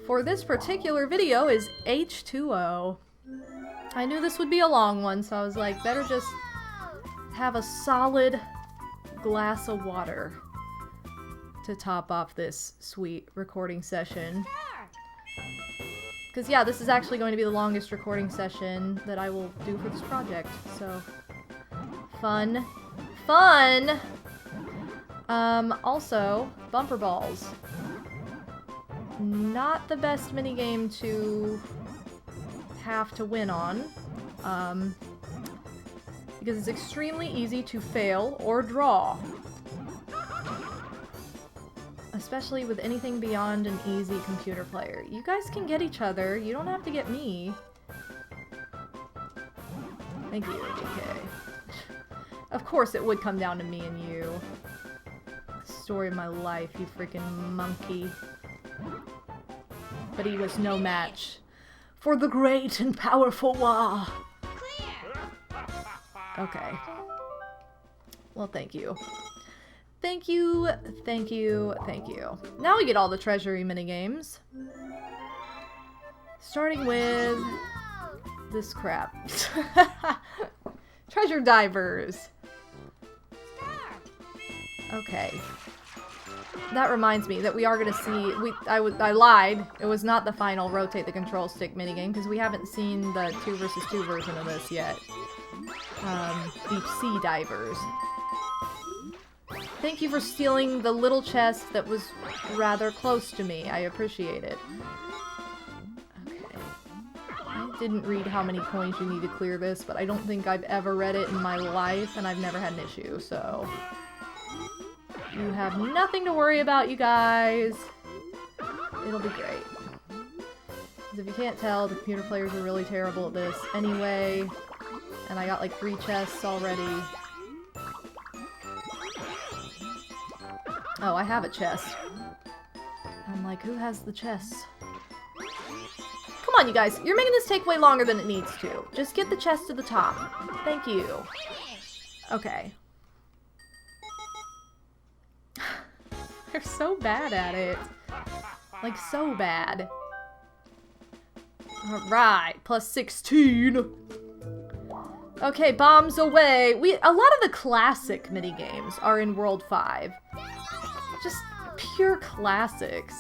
for this particular video is H2O. I knew this would be a long one, so I was like, better just have a solid glass of water to top off this sweet recording session. Because yeah, this is actually going to be the longest recording session that I will do for this project, so fun. Fun! Also, bumper balls. Not the best minigame to have to win on, because it's extremely easy to fail or draw. Especially with anything beyond an easy computer player. You guys can get each other, you don't have to get me. Thank you, DK. Of course it would come down to me and you. Story of my life, you freaking monkey. But he was no match for the great and powerful Wah. Clear. Okay. Well, thank you. Thank you, thank you, thank you. Now we get all the treasury minigames. Starting with this crap. Treasure divers. Start. Okay. That reminds me that we are gonna see. I lied. It was not the final rotate the control stick minigame because we haven't seen the 2 versus 2 version of this yet. Deep sea divers. Thank you for stealing the little chest that was rather close to me. I appreciate it. Okay. I didn't read how many coins you need to clear this, but I don't think I've ever read it in my life, and I've never had an issue, so you have nothing to worry about, you guys. It'll be great. Because if you can't tell, the computer players are really terrible at this anyway. And I got like 3 chests already. Oh, I have a chest. I'm like, who has the chests? Come on, you guys. You're making this take way longer than it needs to. Just get the chest to the top. Thank you. Finish. Okay. They're so bad at it. Like, so bad. Alright, plus 16. Okay, bombs away. A lot of the classic minigames are in World 5. Just pure classics.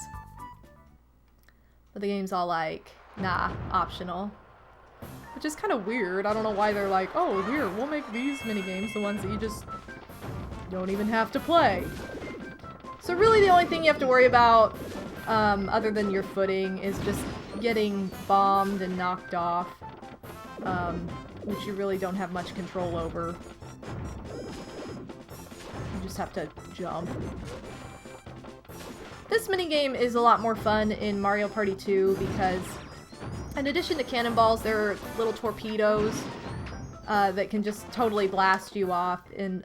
But the game's all like, nah, optional. which is kind of weird. I don't know why they're like, oh, here, we'll make these mini-games the ones that you just don't even have to play. So really the only thing you have to worry about, other than your footing, is just getting bombed and knocked off, which you really don't have much control over. You just have to jump. This minigame is a lot more fun in Mario Party 2 because in addition to cannonballs, there are little torpedoes that can just totally blast you off in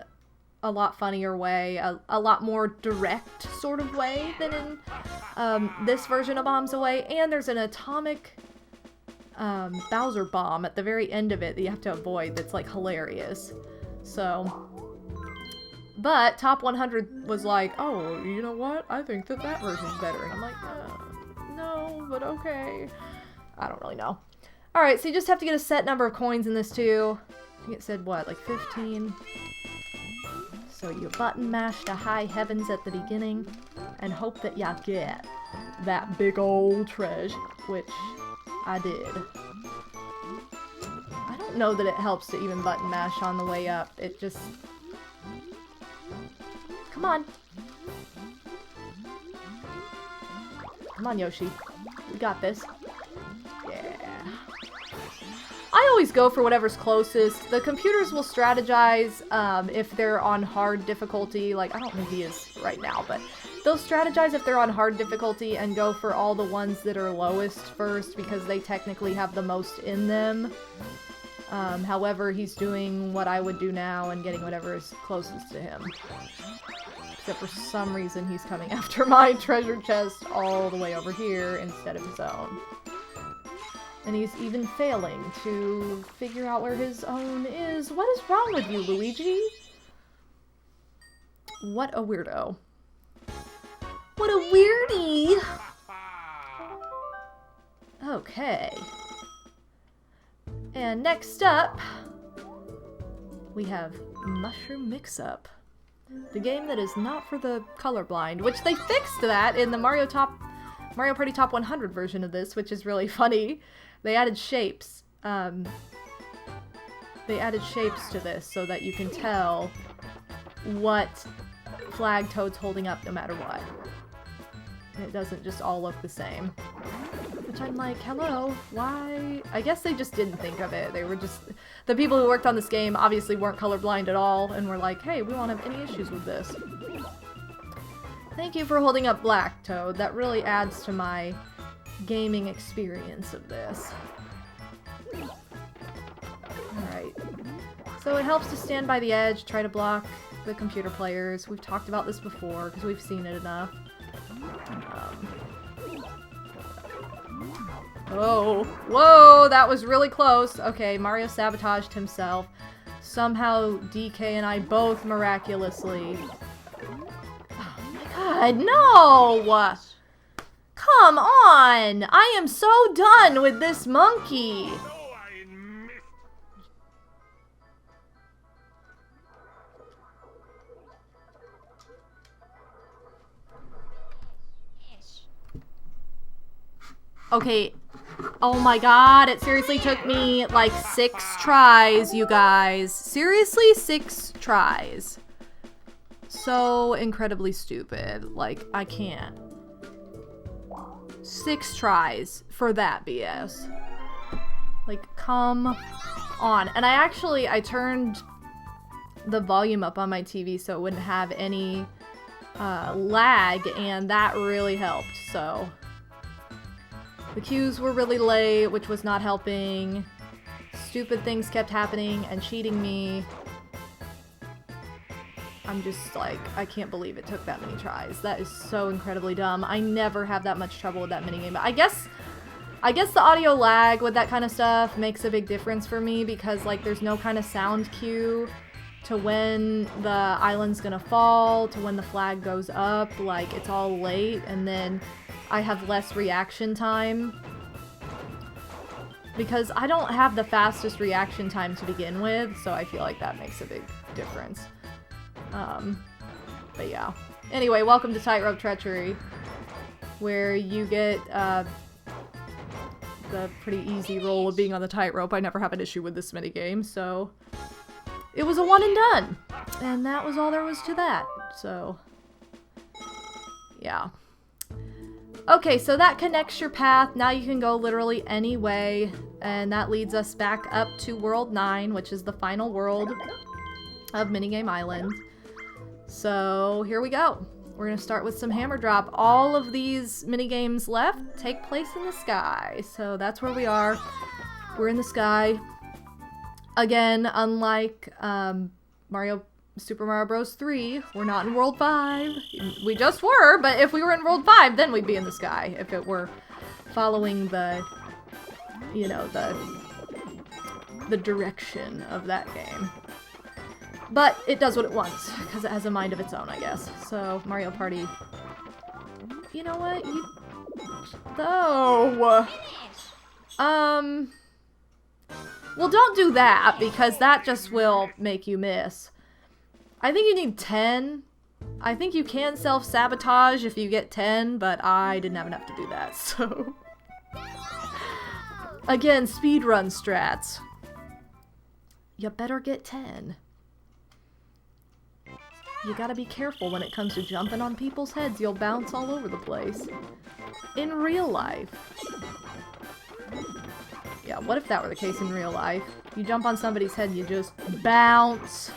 a lot funnier way, a lot more direct sort of way than in this version of Bombs Away. And there's an atomic Bowser bomb at the very end of it that you have to avoid that's like hilarious. So, but Top 100 was like, oh, you know what? I think that version's better. And I'm like, no, but okay. I don't really know. Alright, so you just have to get a set number of coins in this too. I think it said, what, like 15? So you button mash to high heavens at the beginning and hope that ya get that big old treasure, which I did. I don't know that it helps to even button mash on the way up. It just... Come on. Come on, Yoshi. We got this. Yeah. I always go for whatever's closest. The computers will strategize if they're on hard difficulty. Like, I don't think he is right now, but they'll strategize if they're on hard difficulty and go for all the ones that are lowest first because they technically have the most in them. However, he's doing what I would do now and getting whatever is closest to him. Except for some reason he's coming after my treasure chest all the way over here instead of his own. And he's even failing to figure out where his own is. What is wrong with you, Luigi? What a weirdo. What a weirdie! Okay. And next up, we have Mushroom Mix-Up. The game that is not for the colorblind, which they fixed that in the Mario Party Top 100 version of this, which is really funny. They added shapes. They added shapes to this so that you can tell what flag Toad's holding up no matter what. It doesn't just all look the same. Which I'm like, hello, why? I guess they just didn't think of it. They were just... The people who worked on this game obviously weren't colorblind at all and were like, hey, we won't have any issues with this. Thank you for holding up black, Toad. That really adds to my gaming experience of this. Alright. So it helps to stand by the edge, try to block the computer players. We've talked about this before because we've seen it enough. Oh, whoa, that was really close. Okay, Mario sabotaged himself. Somehow DK and I both miraculously... Oh my god, no! Come on! I am so done with this monkey! Okay, oh my god, it seriously took me like 6 tries, you guys. Seriously, 6 tries. So incredibly stupid. Like, I can't. 6 tries for that BS. Like, come on. And I turned the volume up on my TV so it wouldn't have any lag, and that really helped, so... The cues were really late, which was not helping. Stupid things kept happening and cheating me. I'm just like, I can't believe it took that many tries. That is so incredibly dumb. I never have that much trouble with that minigame. But I guess the audio lag with that kind of stuff makes a big difference for me because, like, there's no kind of sound cue to when the island's gonna fall, to when the flag goes up. Like, it's all late, and then I have less reaction time because I don't have the fastest reaction time to begin with, so I feel like that makes a big difference. But yeah. Anyway, welcome to Tightrope Treachery, where you get a pretty easy role of being on the tightrope. I never have an issue with this minigame, so it was a one and done. And that was all there was to that. So, yeah. Okay, so that connects your path. Now you can go literally any way, and that leads us back up to World 9, which is the final world of Minigame Island. So, here we go. We're going to start with some hammer drop. All of these minigames left take place in the sky. So that's where we are. We're in the sky. Again, unlike Super Mario Bros. 3, we're not in World 5. We just were, but if we were in World 5, then we'd be in the sky. If it were following the, you know, the direction of that game. But it does what it wants, because it has a mind of its own, I guess. So, Mario Party... You know what? No! Well, don't do that, because that just will make you miss. I think you need 10. I think you can self-sabotage if you get 10, but I didn't have enough to do that, so... Again, speedrun strats. You better get 10. You gotta be careful when it comes to jumping on people's heads. You'll bounce all over the place. In real life. Yeah, what if that were the case in real life? You jump on somebody's head and you just bounce.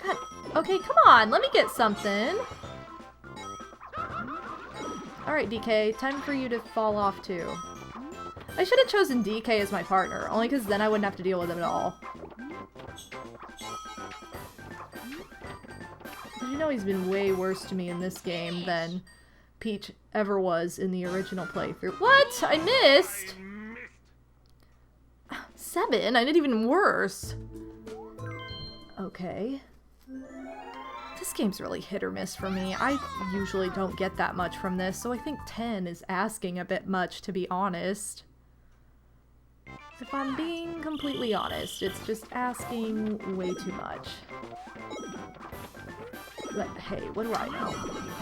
God, okay, come on, let me get something. Alright, DK, time for you to fall off too. I should have chosen DK as my partner, only because then I wouldn't have to deal with him at all. You know he's been way worse to me in this game than Peach ever was in the original playthrough. What? I missed? 7? I did even worse. Okay. This game's really hit or miss for me. I usually don't get that much from this, so I think 10 is asking a bit much, to be honest. If I'm being completely honest, it's just asking way too much. But hey, what do I know?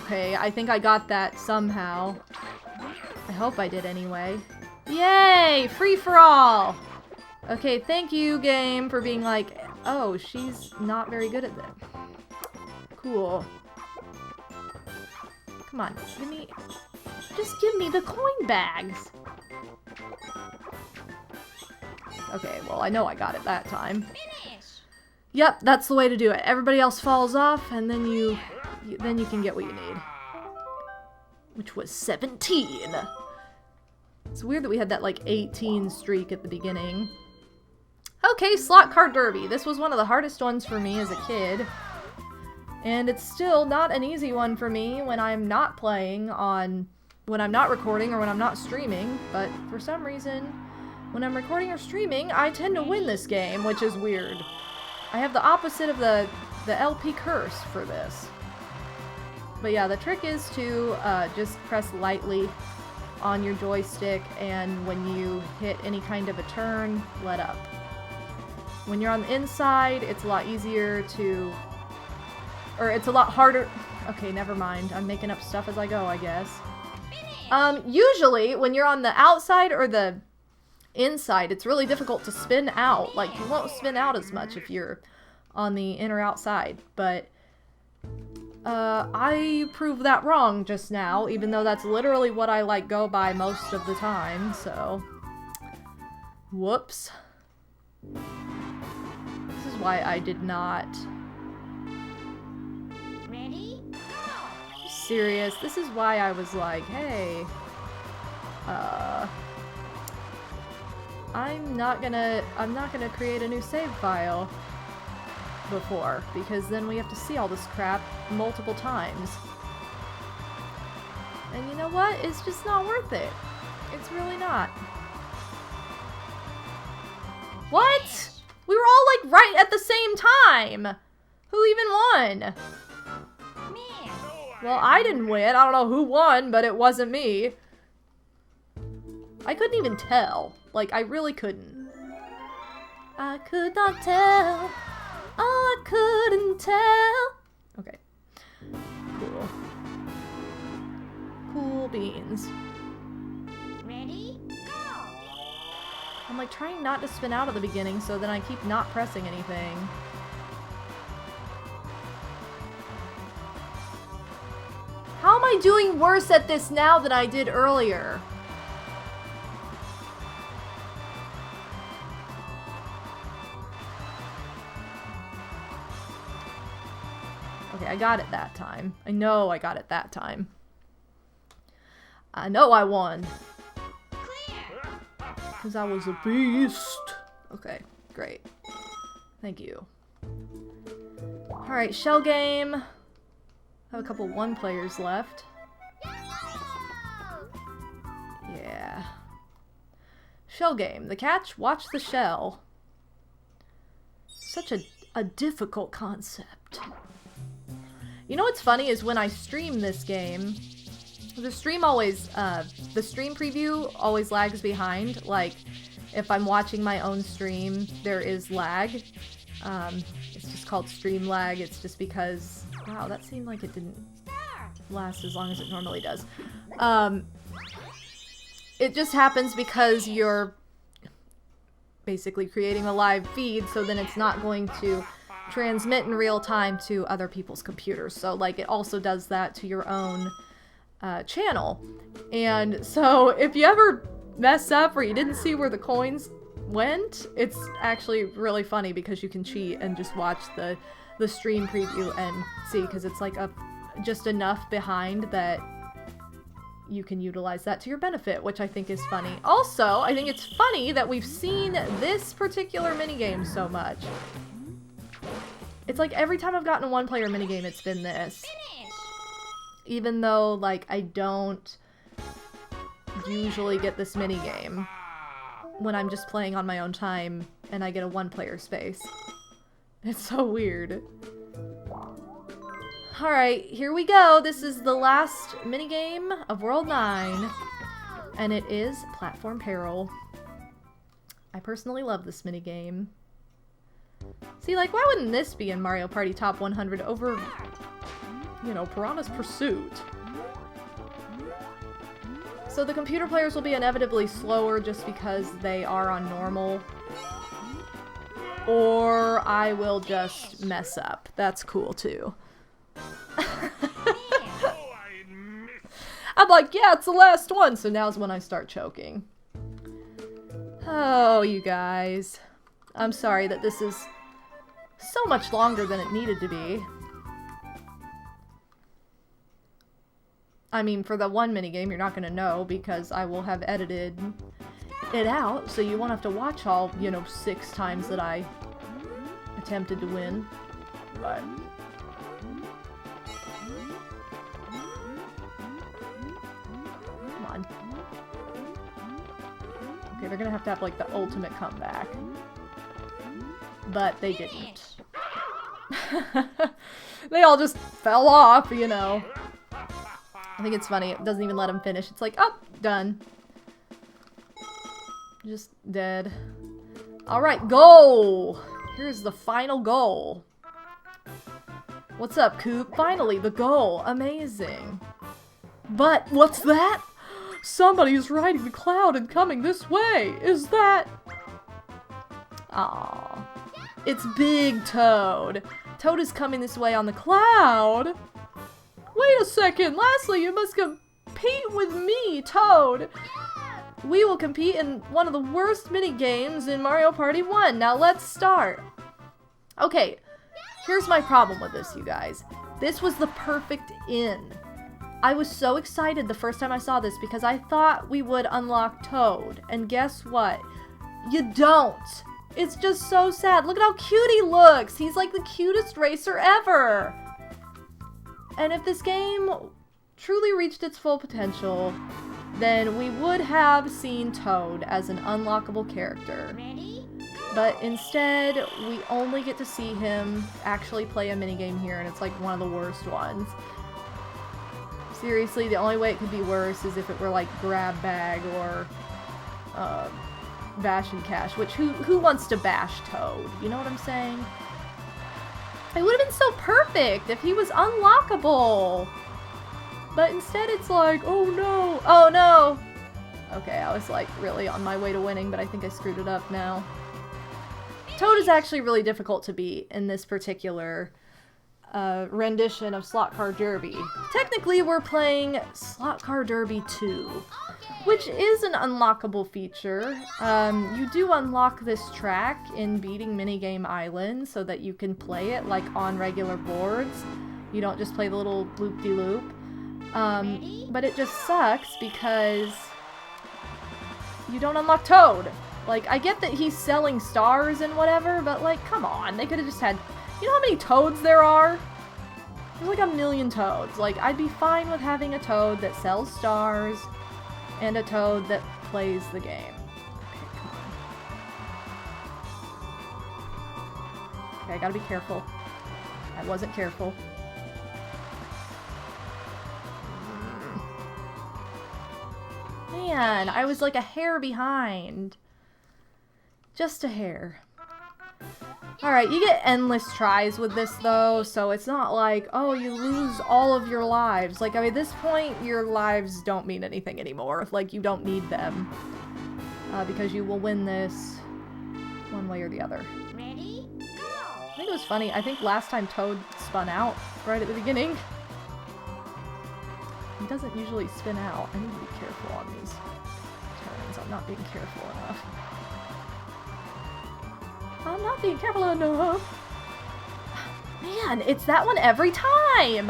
Okay, I think I got that somehow. I hope I did anyway. Yay! Free for all! Okay, thank you, game, for being like, oh, she's not very good at this. Cool. Come on, just give me the coin bags! Okay, well, I know I got it that time. Finish. Yep, that's the way to do it. Everybody else falls off, and then you can get what you need. Which was 17. It's weird that we had that, like, 18 streak at the beginning. Okay, Slot Car Derby. This was one of the hardest ones for me as a kid. And it's still not an easy one for me when I'm not playing on... when I'm not recording or when I'm not streaming. But for some reason, when I'm recording or streaming, I tend to win this game, which is weird. I have the opposite of the LP curse for this. But yeah, the trick is to just press lightly on your joystick, and when you hit any kind of a turn, let up. When you're on the inside, it's a lot easier to... or it's a lot harder... Okay, never mind. I'm making up stuff as I go, I guess. Usually, when you're on the outside or the inside, it's really difficult to spin out. Like, you won't spin out as much if you're on the in or outside, but I proved that wrong just now, even though that's literally what I, like, go by most of the time, so... Whoops. This is why I did not... Ready? Go! Serious. This is why I was like, hey... I'm not gonna create a new save file before, because then we have to see all this crap multiple times. And you know what? It's just not worth it. It's really not. What? We were all, like, right at the same time! Who even won? Me. Well, I didn't win. I don't know who won, but it wasn't me. I couldn't even tell. Like, I really couldn't. I could not tell. Oh, I couldn't tell. Okay. Cool. Cool beans. Ready? Go! I'm like trying not to spin out at the beginning, so then I keep not pressing anything. How am I doing worse at this now than I did earlier? Okay, I got it that time. I know I got it that time. I know I won. Because I was a beast. Okay, great. Thank you. Alright, shell game. I have a couple one players left. Yeah. Shell game. The catch, watch the shell. Such a difficult concept. You know what's funny is when I stream this game, the stream always, the stream preview always lags behind. Like, if I'm watching my own stream, there is lag. It's just called stream lag. It's just because, wow, that seemed like it didn't last as long as it normally does. It just happens because you're basically creating a live feed, so then it's not going to transmit in real time to other people's computers. So, like, it also does that to your own channel. And so if you ever mess up or you didn't see where the coins went, it's actually really funny because you can cheat and just watch the stream preview and see, because it's like just enough behind that you can utilize that to your benefit, which I think is funny. Also, I think it's funny that we've seen this particular minigame so much. It's like every time I've gotten a one-player minigame, it's been this. Even though, like, I don't usually get this minigame when I'm just playing on my own time and I get a one-player space. It's so weird. Alright, here we go. This is the last minigame of World 9. And it is Platform Peril. I personally love this minigame. See, like, why wouldn't this be in Mario Party Top 100 over, you know, Piranha's Pursuit? So the computer players will be inevitably slower just because they are on normal. Or I will just mess up. That's cool, too. I'm like, yeah, it's the last one, so now's when I start choking. Oh, you guys. I'm sorry that this is so much longer than it needed to be. I mean, for the one minigame, you're not going to know because I will have edited it out, so you won't have to watch all, you know, 6 times that I attempted to win. But come on. Okay, they're going to have, like, the ultimate comeback. But they didn't. They all just fell off, you know. I think it's funny. It doesn't even let them finish. It's like, oh, done. Just dead. Alright, goal! Here's the final goal. What's up, Coop? Finally, the goal. Amazing. But, what's that? Somebody's riding the cloud and coming this way. Is that... Aww. It's Big Toad. Toad is coming this way on the cloud. Wait a second. Lastly, you must compete with me, Toad. We will compete in one of the worst mini-games in Mario Party 1. Now let's start. Okay, here's my problem with this, you guys. This was the perfect in. I was so excited the first time I saw this because I thought we would unlock Toad. And guess what? You don't. It's just so sad. Look at how cute he looks. He's like the cutest racer ever. And if this game truly reached its full potential, then we would have seen Toad as an unlockable character. But instead, we only get to see him actually play a minigame here, and it's like one of the worst ones. Seriously, the only way it could be worse is if it were like Grab Bag or Bash and Cash, which who wants to bash Toad? You know what I'm saying? It would have been so perfect if he was unlockable. But instead it's like, oh no, Okay, I was like really on my way to winning, but I think I screwed it up now. Toad is actually really difficult to beat in this particular rendition of Slot Car Derby. Technically, we're playing Slot Car Derby 2, which is an unlockable feature. You do unlock this track in beating Minigame Island so that you can play it like on regular boards. You don't just play the little loop-de-loop. But it just sucks because you don't unlock Toad. Like, I get that he's selling stars and whatever, but like, come on, they could have just had... You know how many Toads there are? There's like a million Toads. Like, I'd be fine with having a Toad that sells stars and a Toad that plays the game. Okay, come on. Okay, I gotta be careful. I wasn't careful. Man, I was like a hair behind. Just a hair. Alright, you get endless tries with this though, so it's not like, oh, you lose all of your lives. Like, I mean, at this point, your lives don't mean anything anymore. Like, you don't need them. Because you will win this one way or the other. Ready? Go! I think it was funny. I think last time Toad spun out right at the beginning. He doesn't usually spin out. I need to be careful on these turns. I'm not being careful enough. I'm not being careful enough. Man, it's that one every time!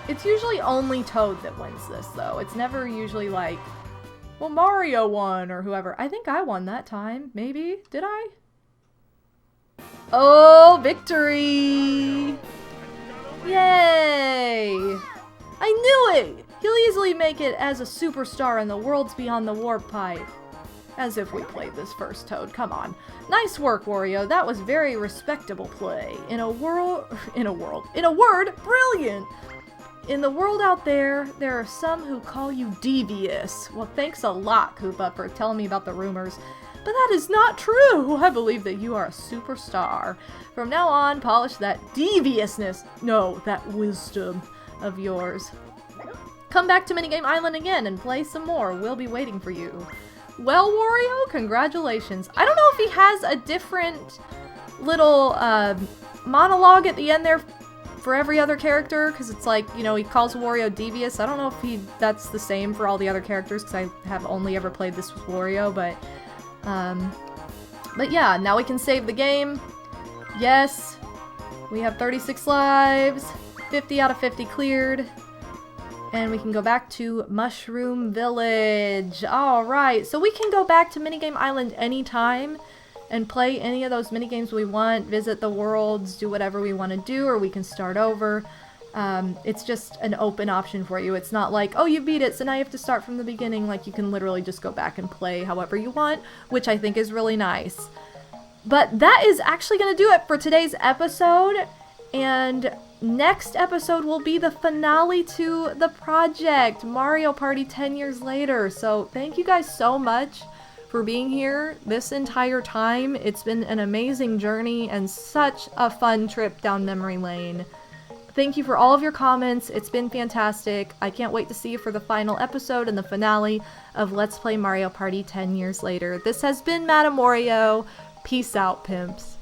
It's usually only Toad that wins this, though. It's never usually like, well, Mario won, or whoever. I think I won that time. Maybe? Did I? Oh, victory! Yay! I knew it! He'll easily make it as a superstar in the worlds beyond the warp pipe. As if we played this first, Toad. Come on. Nice work, Wario. That was very respectable play. In a word, brilliant! In the world out there, there are some who call you devious. Well, thanks a lot, Koopa, for telling me about the rumors. But that is not true! I believe that you are a superstar. From now on, polish that deviousness, no, that wisdom of yours. Come back to Minigame Island again and play some more. We'll be waiting for you. Well, Wario, congratulations. I don't know if he has a different little monologue at the end there for every other character, because it's like, you know, he calls Wario devious. I don't know if that's the same for all the other characters, because I have only ever played this with Wario, but yeah, now we can save the game. Yes, we have 36 lives, 50 out of 50 cleared. And we can go back to Mushroom Village. Alright, so we can go back to Minigame Island anytime and play any of those minigames we want, visit the worlds, do whatever we want to do, or we can start over. It's just an open option for you. It's not like, oh, you beat it, so now you have to start from the beginning. Like, you can literally just go back and play however you want, which I think is really nice. But that is actually going to do it for today's episode. And next episode will be the finale to the project, Mario Party 10 years later. So thank you guys so much for being here this entire time. It's been an amazing journey and such a fun trip down memory lane. Thank you for all of your comments. It's been fantastic. I can't wait to see you for the final episode and the finale of Let's Play Mario Party 10 years later. This has been MadameWario. Peace out, pimps.